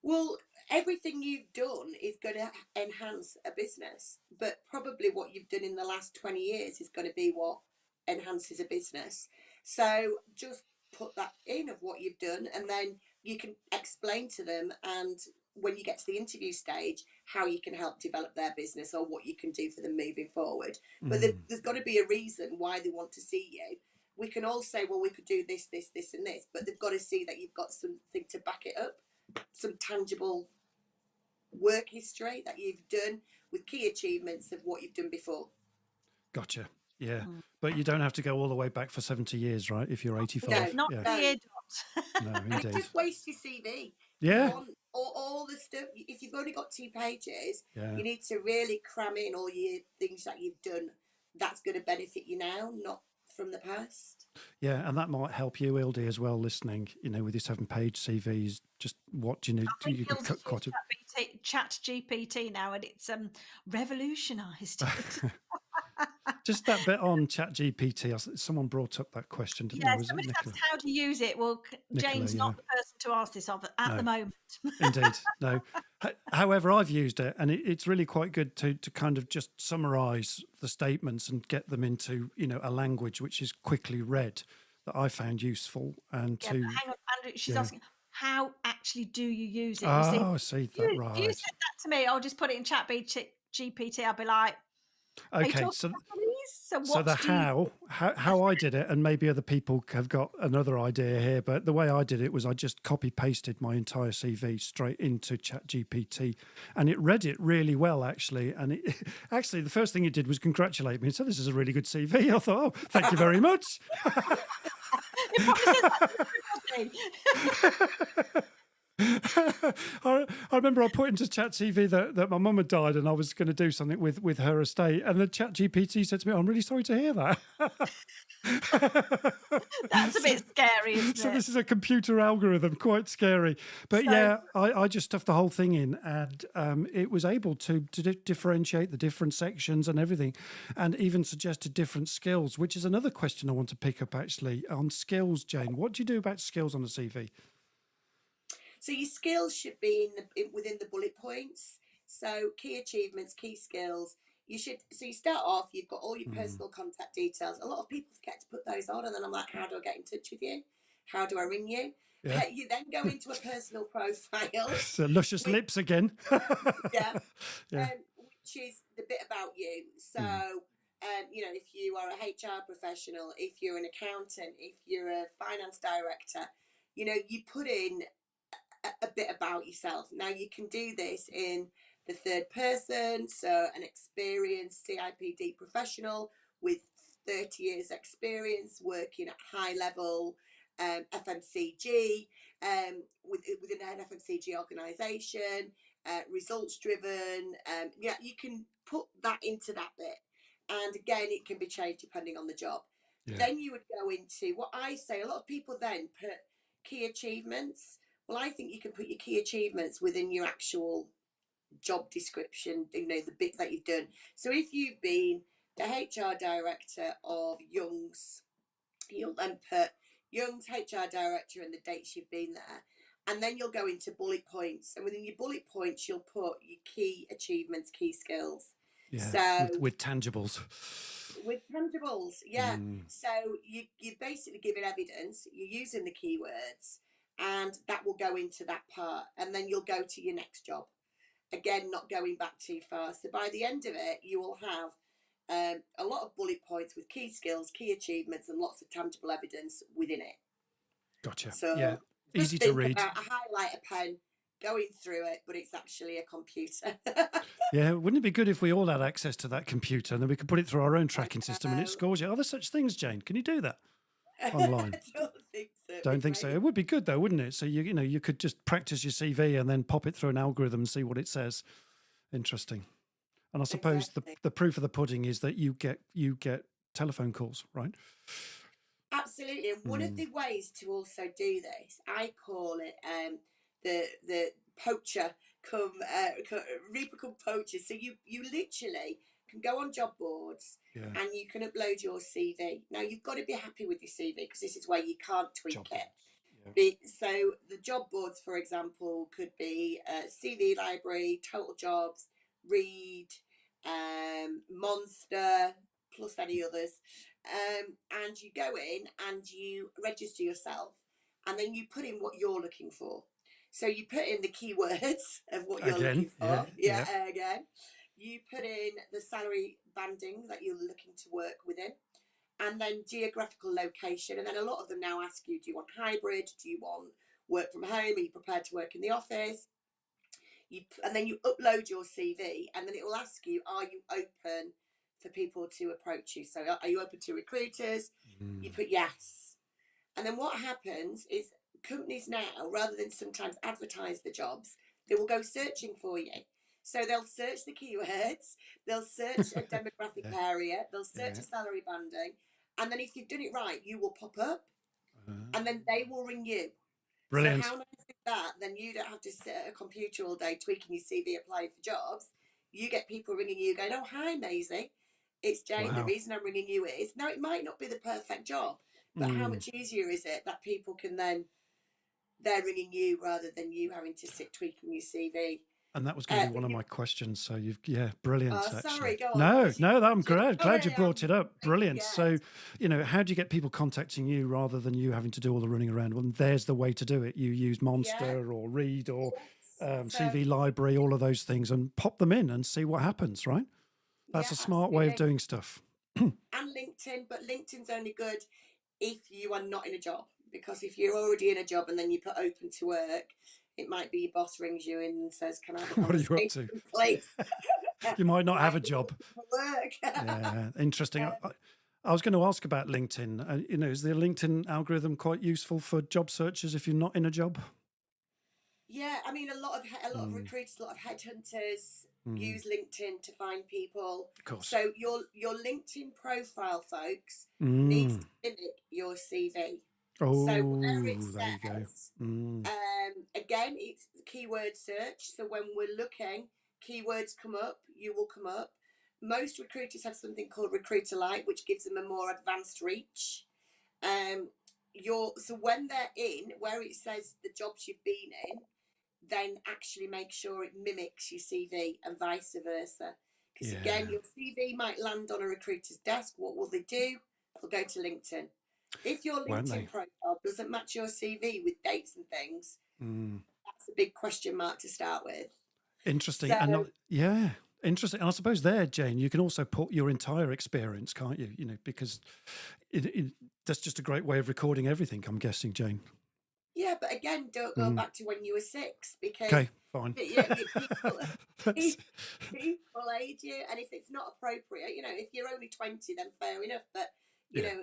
Well, everything you've done is going to enhance a business, but probably what you've done in the last 20 years is going to be what enhances a business. So just put that in of what you've done, and then you can explain to them, and when you get to the interview stage, how you can help develop their business or what you can do for them moving forward. But there's got to be a reason why they want to see you. We can all say, well, we could do this, this, this, and this, but they've got to see that you've got something to back it up, some tangible work history that you've done with key achievements of what you've done before. Gotcha. Yeah. But you don't have to go all the way back for 70 years, right? If you're 85. Not Yeah. the No. year dot. No, And it indeed. just wastes your CV. Yeah. You want all the stuff. If you've only got 2 pages, Yeah. you need to really cram in all your things that you've done. That's going to benefit you now, not from the past. Yeah, and that might help you, Ildy, as well, listening, with your 7-page CVs. Just what do you need? I think You can Hilda's cut quite a... used Chat GPT now, and it's revolutionised it. Just that bit on ChatGPT. Someone brought up that question, didn't they? Was it somebody Nicola? asked how to use it. Well, Nicola, Jane's yeah. not the person to ask this of at the moment. Indeed, no. However, I've used it, and it's really quite good to kind of just summarise the statements and get them into a language which is quickly read, that I found useful. And Yeah, to but hang on, Andrew, she's asking, how actually do you use it? You I see that, if you right. said that to me, I'll just put it in Chat GPT. I'll be like, Okay, so the how I did it, and maybe other people have got another idea here, but the way I did it was I just copy pasted my entire CV straight into ChatGPT, and it read it really well, actually. And it actually, the first thing it did was congratulate me and say, "This is a really good CV." I thought, "Oh, thank you very much." It probably says that to everybody. I remember I put into ChatGPT that my mum had died and I was going to do something with her estate, and the ChatGPT said to me, "I'm really sorry to hear that." That's a bit scary, isn't it? So this is a computer algorithm, quite scary. But yeah, I just stuffed the whole thing in, and it was able to differentiate the different sections and everything, and even suggested different skills, which is another question I want to pick up actually on skills. Jane, what do you do about skills on a CV? So your skills should be within the bullet points. So key achievements, key skills. You start off, you've got all your personal contact details. A lot of people forget to put those on, and then I'm like, how do I get in touch with you? How do I ring you? Yeah. You then go into a personal profile. So luscious lips again. Yeah. Yeah. Which is the bit about you. So, if you are a HR professional, if you're an accountant, if you're a finance director, you put in a bit about yourself. Now you can do this in the third person, so an experienced CIPD professional with 30 years experience working at high level FMCG, within an FMCG organisation, results driven. You can put that into that bit, and again it can be changed depending on the job. Then you would go into what I say. A lot of people then put key achievements. Well, I think you can put your key achievements within your actual job description, the bit that you've done. So if you've been the HR director of Young's, you'll then put Young's HR director and the dates you've been there. And then you'll go into bullet points. And within your bullet points, you'll put your key achievements, key skills. Yeah, so with tangibles. With tangibles, yeah. So you're basically giving evidence, you're using the keywords, and that will go into that part, and then you'll go to your next job. Again, not going back too far. So by the end of it, you will have a lot of bullet points with key skills, key achievements, and lots of tangible evidence within it. Gotcha. So yeah, just easy think to read. about a highlighter pen going through it, but it's actually a computer. Yeah, wouldn't it be good if we all had access to that computer and then we could put it through our own tracking system and it scores you? Are there such things, Jane? Can you do that online? I don't think so. Don't think so. It would be good though, wouldn't it? So you could just practice your CV and then pop it through an algorithm and see what it says. Interesting. And I suppose the proof of the pudding is that you get telephone calls, right? Absolutely. And one of the ways to also do this, I call it the poacher reaper come poacher. So you literally can go on job boards and you can upload your CV. Now you've got to be happy with your CV because this is where you can't tweak it. So the job boards, for example, could be CV Library, Total Jobs, Read, Monster, plus any others. And you go in and you register yourself, and then you put in what you're looking for. So you put in the keywords of what you're looking for. Again. You put in the salary banding that you're looking to work within, and then geographical location. And then a lot of them now ask you, do you want hybrid? Do you want work from home? Are you prepared to work in the office? And then you upload your CV, and then it will ask you, are you open for people to approach you. So are you open to recruiters? You Mm. put yes. And then what happens is companies now, rather than sometimes advertise the jobs, they will go searching for you. So they'll search the keywords, they'll search a demographic Yeah. area, they'll search Yeah. a salary banding, and then if you've done it right, you will pop up, and then Ah, they will ring you. So brilliant. how nice is that? Then you don't have to sit at a computer all day tweaking your CV, applying for jobs. You get people ringing you going, "Oh, hi, Maisie. It's Jane. The Wow. reason I'm ringing you is," now it might not be the perfect job, but how Mm. much easier is it that people can then, they're ringing you rather than you having to sit tweaking your CV. And that was going to be one of my questions. So brilliant, Oh, sorry, actually. go on. No, What's your I'm question? glad you Sorry, brought it up. Brilliant. yes. So, how do you get people contacting you rather than you having to do all the running around? Well, there's the way to do it. You use Monster or Read or Yes. So, CV Library, all of those things, and pop them in and see what happens, right? That's yeah, a smart way of absolutely. doing stuff. And LinkedIn, but LinkedIn's only good if you are not in a job, because if you're already in a job and then you put open to work, it might be your boss rings you in and says, "Can I have a What are you up conversation, to? please?" You might not have a Might be job. looking for work. Yeah, interesting. I was going to ask about LinkedIn. Is the LinkedIn algorithm quite useful for job searchers if you're not in a job? Yeah, I mean, a lot of Mm, recruiters, a lot of headhunters mm, use LinkedIn to find people. of course. So your LinkedIn profile, folks, needs Mm. to mimic your CV. So where it Oh, there you go. says, Mm. again, it's keyword search. So when we're looking, keywords come up, you will come up. Most recruiters have something called Recruiter Lite, which gives them a more advanced reach. So when they're in where it says the jobs you've been in, then actually make sure it mimics your CV and vice versa. Because again, Yeah. your CV might land on a recruiter's desk. What will they do? They'll go to LinkedIn. If your Won't they? LinkedIn profile doesn't match your CV with dates and things, Mm. that's a big question mark to start with. Interesting. So, And yeah, interesting. And I suppose there, Jane, you can also put your entire experience, can't you? Because that's just a great way of recording everything, I'm guessing, Jane. yeah, but again, don't go back to when you were 6, because Okay, fine. people That's- people age you, and if it's not appropriate, if you're only 20, then fair enough. But yeah,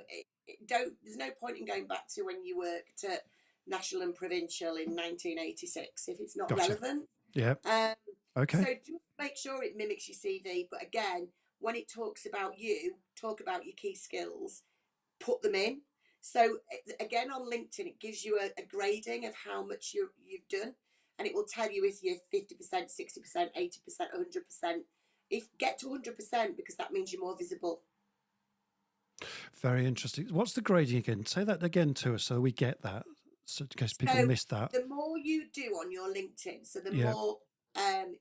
there's no point in going back to when you worked at National and Provincial in 1986 if it's not gotcha. relevant. Yeah. So Okay. just make sure it mimics your CV. But again, when it talks about you, talk about your key skills, put them in. So again, on LinkedIn, it gives you a grading of how much you've done, and it will tell you if you're 50%, 60%, 80%, 100%. If get to 100%, because that means you're more visible. Very interesting. What's the grading again? Say that again to us so we get that, so in case people So missed that. the more you do on your LinkedIn, so the Yeah. more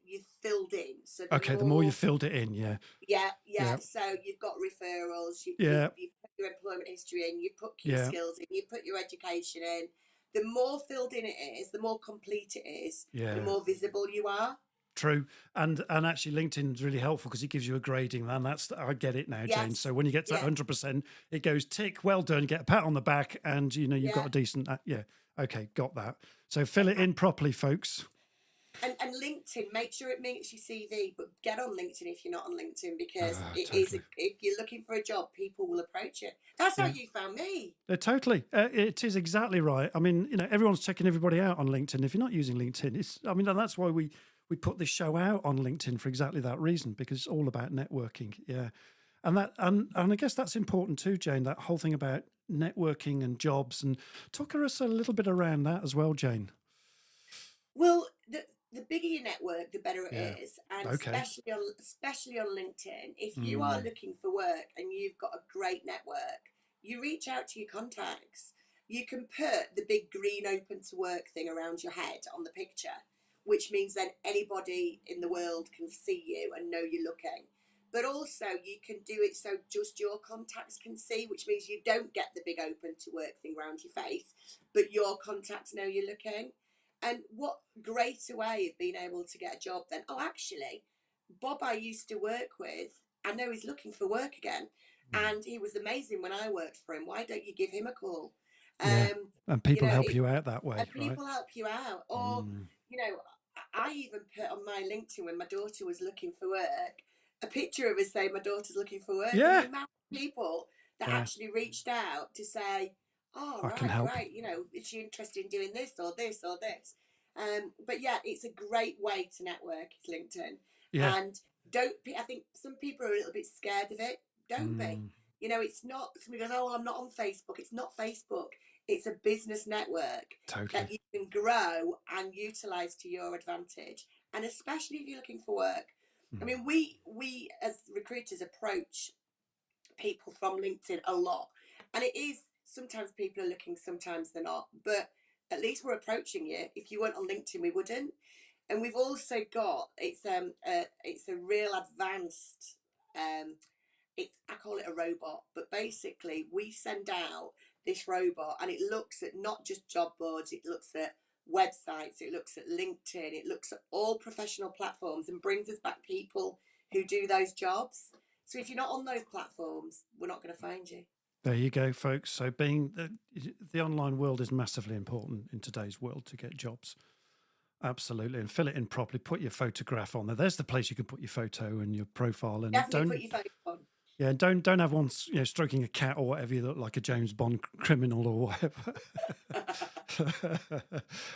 you've filled in. So Okay. The more you filled it in, yeah. yeah. So you've got referrals, you put your employment history in, you put key skills in, you put your education in. The more filled in it is, the more complete it is, the more visible you are. True. And actually LinkedIn is really helpful because it gives you a grading, and I get it now, Jane. Yes. So when you get to 100%, it goes tick, well done, you get a pat on the back, and you've got a decent okay, got that. So fill it in properly, folks. And LinkedIn, make sure it mimics your CV, but get on LinkedIn if you're not on LinkedIn, because Totally. if you're looking for a job, people will approach you. That's how you found me. Totally. It is exactly right. I mean, everyone's checking everybody out on LinkedIn. If you're not using LinkedIn, and that's why we put this show out on LinkedIn for exactly that reason, because it's all about networking. Yeah. And I guess that's important too, Jane, that whole thing about networking and jobs, and talk to us a little bit around that as well, Jane. Well, the bigger your network, the better it is, and Okay. especially on LinkedIn. If you are looking for work and you've got a great network, you reach out to your contacts. You can put the big green open to work thing around your head on the picture, which means then anybody in the world can see you and know you're looking. But also you can do it so just your contacts can see, which means you don't get the big open to work thing around your face, but your contacts know you're looking. And what greater way of being able to get a job then? Oh, actually, Bob I used to work with, I know he's looking for work again. And he was amazing when I worked for him. Why don't you give him a call? And people help you out that way, and right? people help you out. Or, I even put on my LinkedIn when my daughter was looking for work, a picture of us saying my daughter's looking for work, and Yeah. the amount of people that Yeah. actually reached out to say, oh, I can right, help. great, is she interested in doing this or this or this? But yeah, it's a great way to network, is LinkedIn. Yeah. And I think some people are a little bit scared of it. Don't be. It's not, somebody goes, oh, well, I'm not on Facebook. It's not Facebook. It's a business network that you can grow and utilize to your advantage. And especially if you're looking for work. I mean, we as recruiters approach people from LinkedIn a lot. And it is, sometimes people are looking, sometimes they're not. But at least we're approaching you. If you weren't on LinkedIn, we wouldn't. And we've also got, it's a real advanced, I call it a robot, but basically we send out this robot and it looks at not just job boards, it looks at websites, it looks at LinkedIn, it looks at all professional platforms and brings us back people who do those jobs. So if you're not on those platforms, we're not going to find you. There you go, folks. So being the online world is massively important in today's world to get jobs. Absolutely. And fill it in properly. Put your photograph on there. There's the place you can put your photo and your profile. And definitely put your photo on. Yeah, don't have one, stroking a cat or whatever. You look like a James Bond criminal or whatever.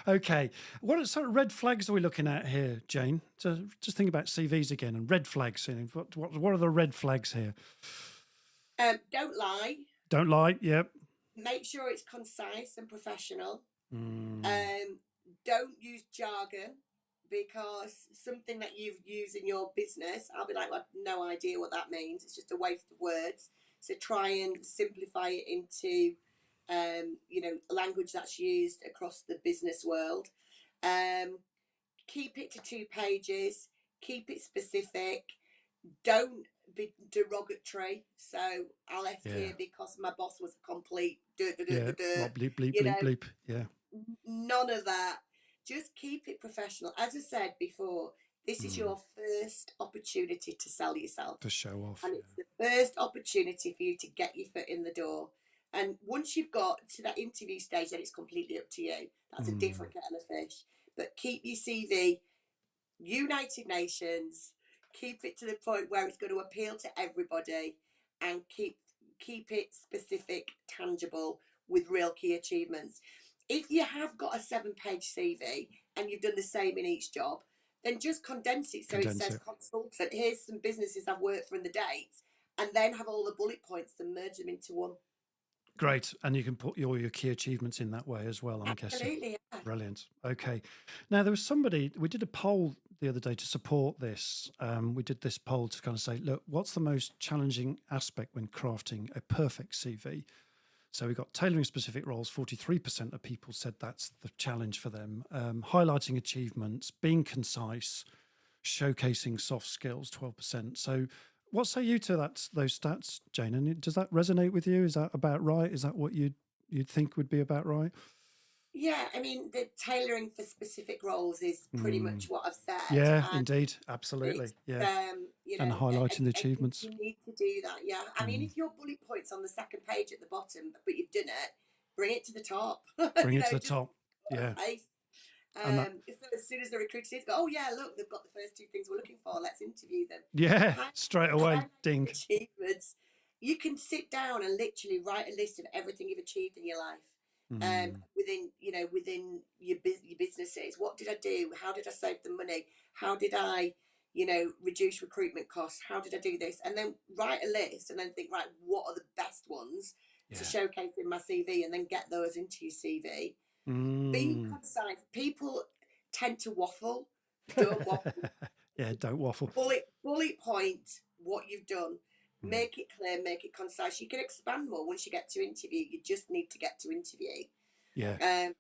Okay, what sort of red flags are we looking at here, Jane? So just think about CVs again and red flags. What are the red flags here? Don't lie. Don't lie. Yep. Make sure it's concise and professional. Don't use jargon, because something that you've used in your business, I'll be like, well, I have no idea what that means. It's just a waste of words. So try and simplify it into, language that's used across the business world. Keep it to 2 pages. Keep it specific. Don't be derogatory. So I left here because my boss was a complete bleep, bleep, bleep, bleep. Yeah. None of that. Just keep it professional. As I said before, this is your first opportunity to sell yourself. To show off. And it's the first opportunity for you to get your foot in the door. And once you've got to that interview stage, then it's completely up to you. That's a different kettle of fish. But keep your CV United Nations. Keep it to the point where it's going to appeal to everybody, and keep it specific, tangible, with real key achievements. If you have got a 7-page CV and you've done the same in each job, then just condense it. So it says consultant, here's some businesses I've worked for in the dates, and then have all the bullet points and merge them into one. Great. And you can put all your key achievements in that way as well, I'm guessing. Absolutely, yeah. Brilliant. Okay. Now, there was somebody, we did a poll the other day to support this. We did this poll to kind of say, look, what's the most challenging aspect when crafting a perfect CV? So we got tailoring specific roles. 43% of people said that's the challenge for them. Highlighting achievements, being concise, showcasing soft skills, 12%. So what say you to those stats, Jane? And does that resonate with you? Is that about right? Is that what you'd think would be about right? Yeah, I mean, the tailoring for specific roles is pretty much what I've said. Yeah, indeed. Absolutely. Yeah. And highlighting the achievements. You need to do that, yeah. I mean, if your bullet point's on the second page at the bottom, but you've done it, bring it to the top. Bring it to the top, yeah. So as soon as the recruiter says, oh, yeah, look, they've got the first 2 things we're looking for, let's interview them. Yeah, straight away, ding. Achievements. You can sit down and literally write a list of everything you've achieved in your life. Within your businesses. What did I do? How did I save the money? How did I reduce recruitment costs? How did I do this? And then write a list, and then think, right, what are the best ones to showcase in my CV, and then get those into your CV. Be concise. People tend to waffle. Don't waffle. Yeah, don't waffle. Bullet point what you've done. Make it clear, make it concise. You can expand more once you get to interview. You just need to get to interview. Yeah.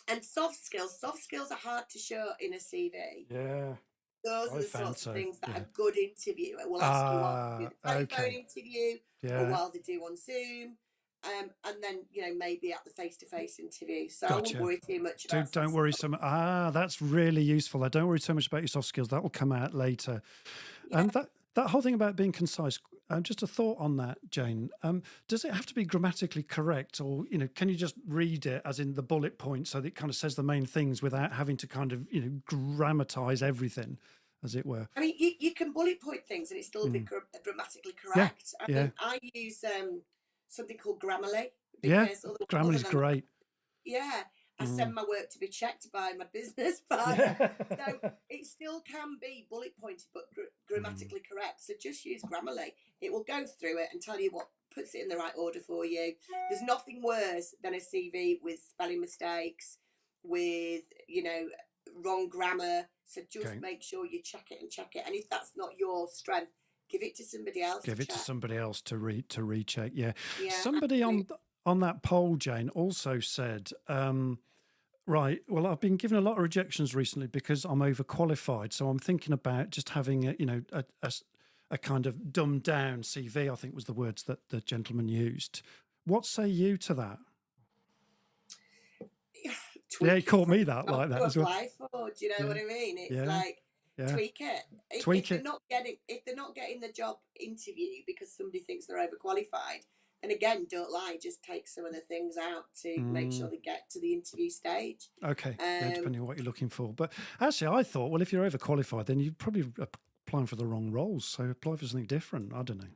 And soft skills. Soft skills are hard to show in a CV. Yeah. Those are the sorts of things that a good interviewer will ask you on a telephone interview, or while they do on Zoom. And then, maybe at the face-to-face interview. So I won't worry too much about Don't worry so much. That's really useful. Don't worry so much about your soft skills. That will come out later. Yeah. And that whole thing about being concise, just a thought on that, Jane. Does it have to be grammatically correct, or can you just read it as in the bullet points so that it kind of says the main things without having to kind of grammatize everything? as it were. I mean, you can bullet point things and it's still be grammatically Yeah, correct. I yeah, mean, I use something called Grammarly yeah. because other Grammarly's than that, great. yeah, I send my work to be checked by my business partner. Yeah. So it still can be bullet pointed but grammatically correct. So just use Grammarly. It will go through it and tell you what puts it in the right order for you. There's nothing worse than a CV with spelling mistakes, with, wrong grammar. So just Okay. make sure you check it. And if that's not your strength, give it to somebody else Give to it to check. somebody else to recheck. Yeah. Yeah, Somebody on that poll, Jane, also said, right, well, I've been given a lot of rejections recently because I'm overqualified. So I'm thinking about just having a kind of dumbed down CV, I think was the words that the gentleman used. What say you to that? Yeah, he caught me that like that as well. Apply for, do you know what I mean? It's like tweak it. If they're not getting the job interview because somebody thinks they're overqualified, then again, don't lie. Just take some of the things out to make sure they get to the interview stage. Okay, depending on what you're looking for. But actually, I thought, well, if you're overqualified, then you're probably applying for the wrong roles. So apply for something different. I don't know.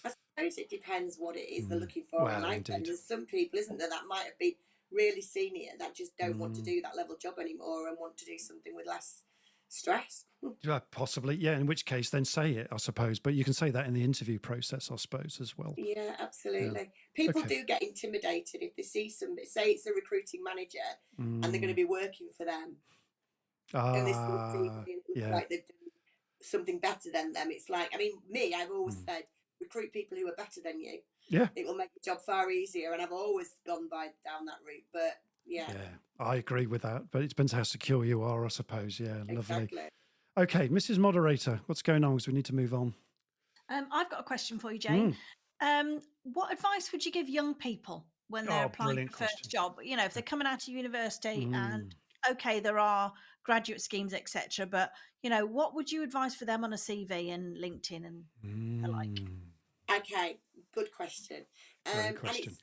I suppose it depends what it is they're looking for. Well, and indeed. There's some people, isn't there, that might have been really senior that just don't want to do that level job anymore and want to do something with less stress. Possibly, yeah. In which case, then say it, I suppose. But you can say that in the interview process, I suppose, as well. Yeah, absolutely. Yeah. People do get intimidated if they see somebody, say it's a recruiting manager and they're going to be working for them. And this looks like they've done something better than them. It's like, I mean, I've always said, recruit people who are better than you. Yeah. It will make the job far easier. And I've always gone down that route. But yeah. I agree with that. But it depends how secure you are, I suppose. Yeah, lovely. Exactly. Okay, Mrs. Moderator, what's going on? Because we need to move on. I've got a question for you, Jane. What advice would you give young people when they're applying for first job? You know, if they're coming out of university and okay, there are graduate schemes, etc. But you know, what would you advise for them on a CV and LinkedIn and the like? Okay, good question. Great question.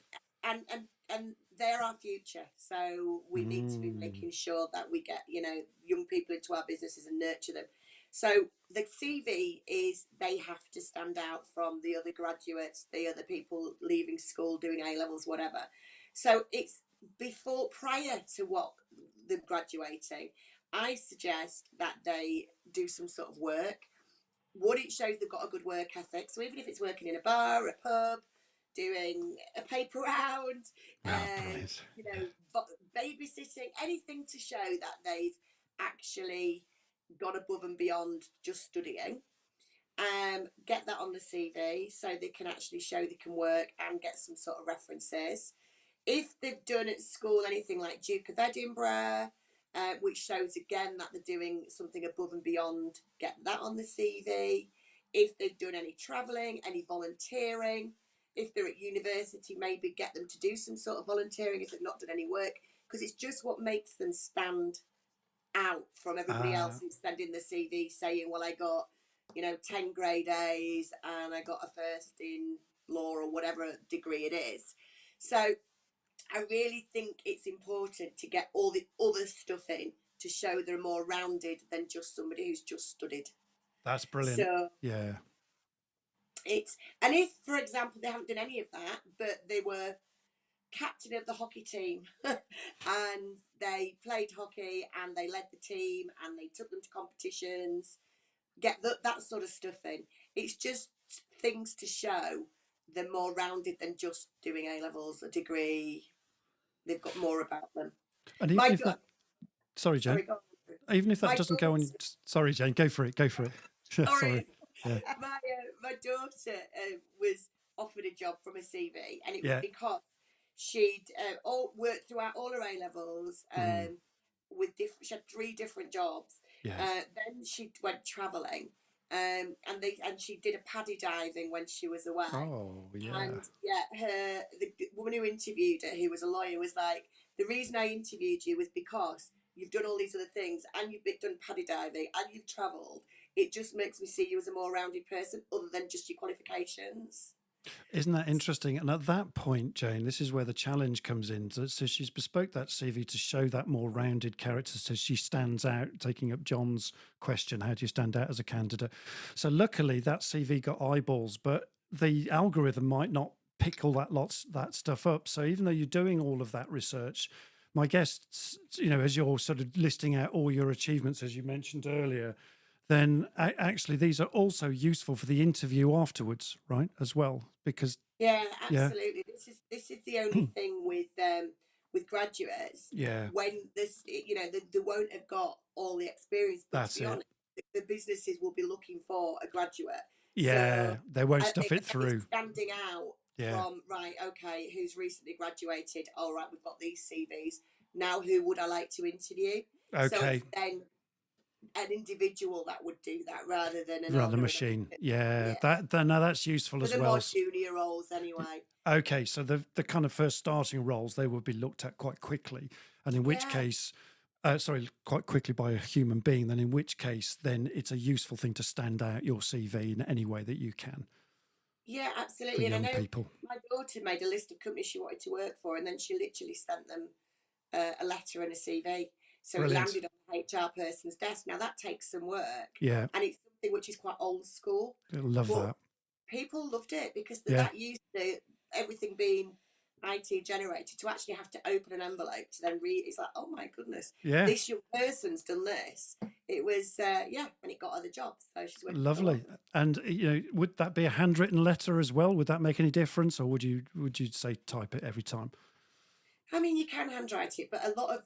And they're our future, so we need to be making sure that we get young people into our businesses and nurture them. So the CV they have to stand out from the other graduates, the other people leaving school, doing A levels, whatever. So it's prior to what them graduating, I suggest that they do some sort of work. It shows they've got a good work ethic. So even if it's working in a bar, a pub, doing a paper round, babysitting, anything to show that they've actually gone above and beyond just studying. Get that on the CV so they can actually show they can work and get some sort of references. If they've done at school anything like Duke of Edinburgh, which shows again that they're doing something above and beyond, get that on the CV. If they've done any travelling, any volunteering, if they're at university, maybe get them to do some sort of volunteering if they've not done any work, because it's just what makes them stand out from everybody else who's sending the CV saying, well, I got 10 grade A's and I got a first in law or whatever degree it is. So I really think it's important to get all the other stuff in to show they're more rounded than just somebody who's just studied. That's brilliant. So yeah. And if, for example, they haven't done any of that, but they were captain of the hockey team and they played hockey and they led the team and they took them to competitions, get that sort of stuff in. It's just things to show they're more rounded than just doing A levels, a degree. They've got more about them. And even if that, sorry, Jane. Even if that doesn't go on, sorry, Jane, go for it. Sorry. Yeah. My daughter was offered a job from a CV, and it was because she'd worked throughout all her A levels. She had 3 different jobs. Then she went travelling, and she did a paddy diving when she was away. Oh, yeah. And the woman who interviewed her, who was a lawyer, was like, the reason I interviewed you was because you've done all these other things and you've done paddy diving and you've travelled. It just makes me see you as a more rounded person other than just your qualifications. Isn't that interesting? And at that point, Jane, this is where the challenge comes in. So she's bespoke that CV to show that more rounded character. So she stands out, taking up John's question, how do you stand out as a candidate? So luckily that CV got eyeballs, but the algorithm might not pick all that stuff up. So even though you're doing all of that research, my guess, as you're sort of listing out all your achievements, as you mentioned earlier, then actually these are also useful for the interview afterwards, right? As well, because Yeah, yeah, absolutely. This is the only thing with graduates yeah, when they won't have got all the experience. But to that's be it. honest, the businesses will be looking for a graduate. So Yeah, they won't stuff it again, it's through. standing out Yeah, from right. Okay, who's recently graduated? All right, we've got these CVs. Now, who would I like to interview? So okay. it's then an individual that would do that rather than an Rather algorithm. machine. Yeah, Yeah, no, that's useful for as the well. more junior roles, anyway. Okay, so the kind of first starting roles, they would be looked at quite quickly, and in which Yeah. case, quite quickly by a human being. Then in which case, then it's a useful thing to stand out your CV in any way that you can Yeah, for absolutely. And I young know people. my daughter made a list of companies she wanted to work for, and then she literally sent them a letter and a CV. So it Brilliant. landed on the HR person's desk. Now that takes some work, Yeah, and it's something which is quite old school, I love but that. people loved it because Yeah, that used to everything being IT generated to actually have to open an envelope to then read. It's like, oh my goodness, yeah. this young person's done this. It was, and it got her the job. So she's working for a Lovely. And would that be a handwritten letter as well? Would that make any difference, or would you say type it every time? I mean, you can handwrite it, but a lot of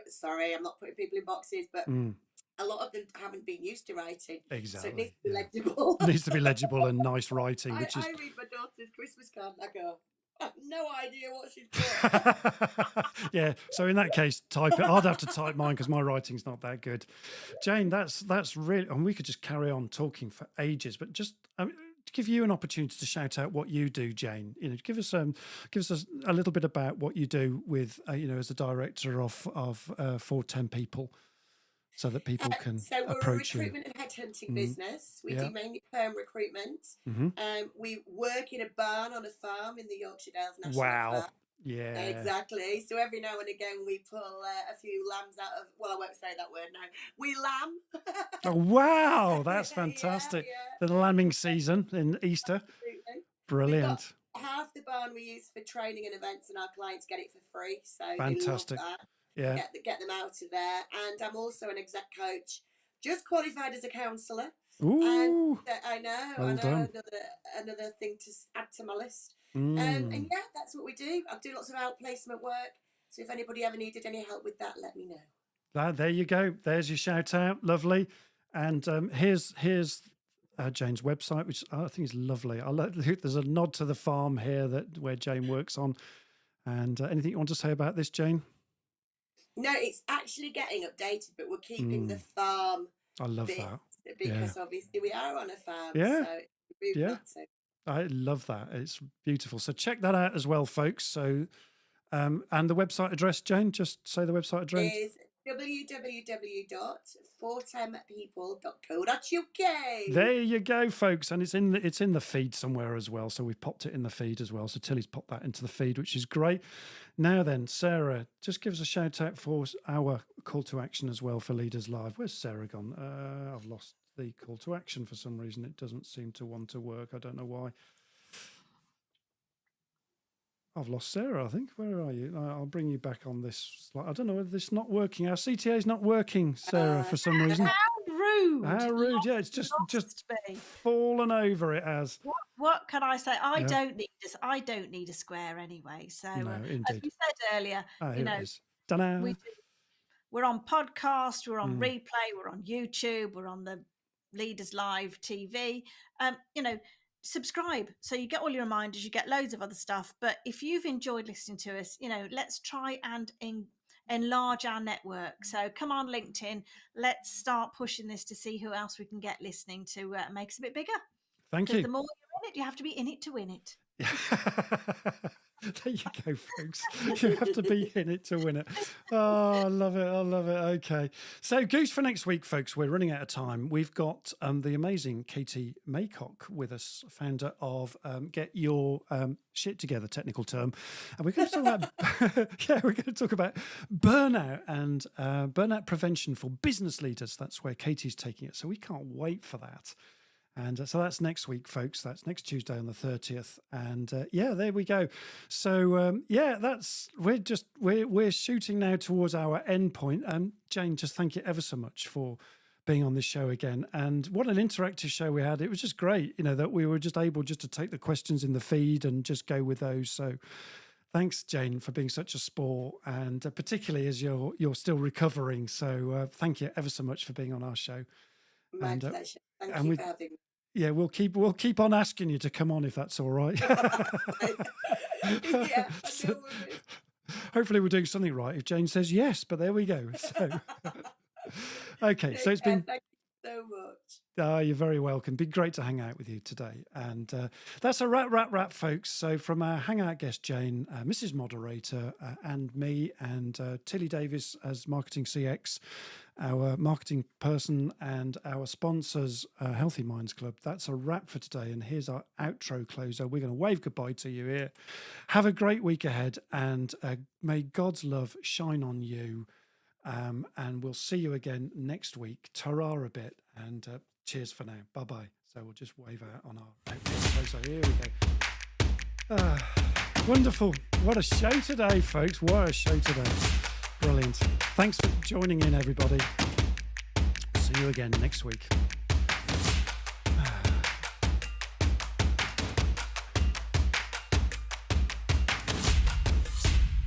sorry, I'm not putting people in boxes, but a lot of them haven't been used to writing. So it needs Exactly. to be Yeah. legible. It needs to be legible and nice writing, which is I read my daughter's Christmas card and I go, I have no idea what she's put. yeah. So in that case, type it. I'd have to type mine because my writing's not that good. Jane, that's really, and we could just carry on talking for ages, but just to give you an opportunity to shout out what you do, Jane. Give us a little bit about what you do with as a director of 410 People, so that people can So we're a approach you. recruitment and headhunting business. We Yeah. do mainly perm recruitment. We work in a barn on a farm in the Yorkshire Dales National Wow. Park. Yeah. Exactly. So every now and again we pull a few lambs out of. Well, I won't say that word now. We lamb. Oh, wow, that's fantastic. Yeah. The lambing season in Easter. Absolutely. Brilliant. We've got half the barn we use for training and events, and our clients get it for free. So Fantastic. they love that. Yeah. Get them out of there. And I'm also an exec coach, just qualified as a counsellor. Ooh. And I know, Well done. another thing to add to my list. Mm. And yeah, that's what we do. I do lots of outplacement work. So if anybody ever needed any help with that, let me know. There you go. There's your shout out. Lovely. And here's Jane's website, which I think is lovely. There's a nod to the farm here where Jane works on. And anything you want to say about this, Jane? No, it's actually getting updated, but we're keeping the farm. I love that. Because obviously we are on a farm. Yeah. So it's rude not to. I love that. It's beautiful. So check that out as well, folks. So, and the website address, Jane, just say the website address. Is www.410people.co.uk. There you go, folks, and it's in the feed somewhere as well. So we've popped it in the feed as well. So Tilly's popped that into the feed, which is great. Now then, Sarah, just give us a shout out for our call to action as well for Leaders Live. Where's Sarah gone? I've lost the call to action for some reason. It doesn't seem to want to work. I don't know why. I've lost Sarah, I think. Where are you? I'll bring you back on this slide. I don't know whether this is not working. Our CTA is not working, Sarah, for some reason. How rude. How rude. Yeah, it's just fallen over, it has. What can I say? I don't need a square anyway. So no, as we said earlier, we're on podcast, we're on replay, we're on YouTube, we're on the Leaders Live TV. Subscribe so you get all your reminders, you get loads of other stuff. But if you've enjoyed listening to us, let's try and enlarge our network. So come on LinkedIn, let's start pushing this to see who else we can get listening to make us a bit bigger. Thank you. The more you're in it, you have to be in it to win it. There you go, folks. You have to be in it to win it. Oh, I love it. I love it. Okay. So, Goose for next week, folks. We're running out of time. We've got the amazing Katie Maycock with us, founder of Get Your Shit Together, technical term. And we're going to talk about, we're going to talk about burnout and burnout prevention for business leaders. That's where Katie's taking it. So, we can't wait for that. And so that's next week, folks. That's next Tuesday on the 30th. And there we go. So we're shooting now towards our end point. Jane, just thank you ever so much for being on this show again. And what an interactive show we had. It was just great, that we were just able just to take the questions in the feed and just go with those. So thanks, Jane, for being such a sport, and particularly as you're still recovering. So thank you ever so much for being on our show. My pleasure. Thank you for having me. Yeah, we'll keep on asking you to come on if that's all right. Yeah, So, hopefully we're doing something right if Jane says yes, but there we go. So okay, so it's been Thank you so much. you're very welcome. Been great to hang out with you today. And that's a wrap, folks. So from our hangout guest, Jane, Mrs. Moderator, and me, and Tilly Davis as Marketing CX, our marketing person, and our sponsors, Healthy Minds Club. That's a wrap for today. And here's our outro closer. We're going to wave goodbye to you here. Have a great week ahead, and may God's love shine on you. And we'll see you again next week. Ta-ra a bit, and cheers for now. Bye-bye. So we'll just wave out on our outro closer. Here we go. Wonderful. What a show today, folks. What a show today. Brilliant. Thanks for joining in, everybody. See you again next week.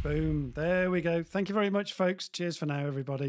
Boom. There we go. Thank you very much, folks. Cheers for now, everybody.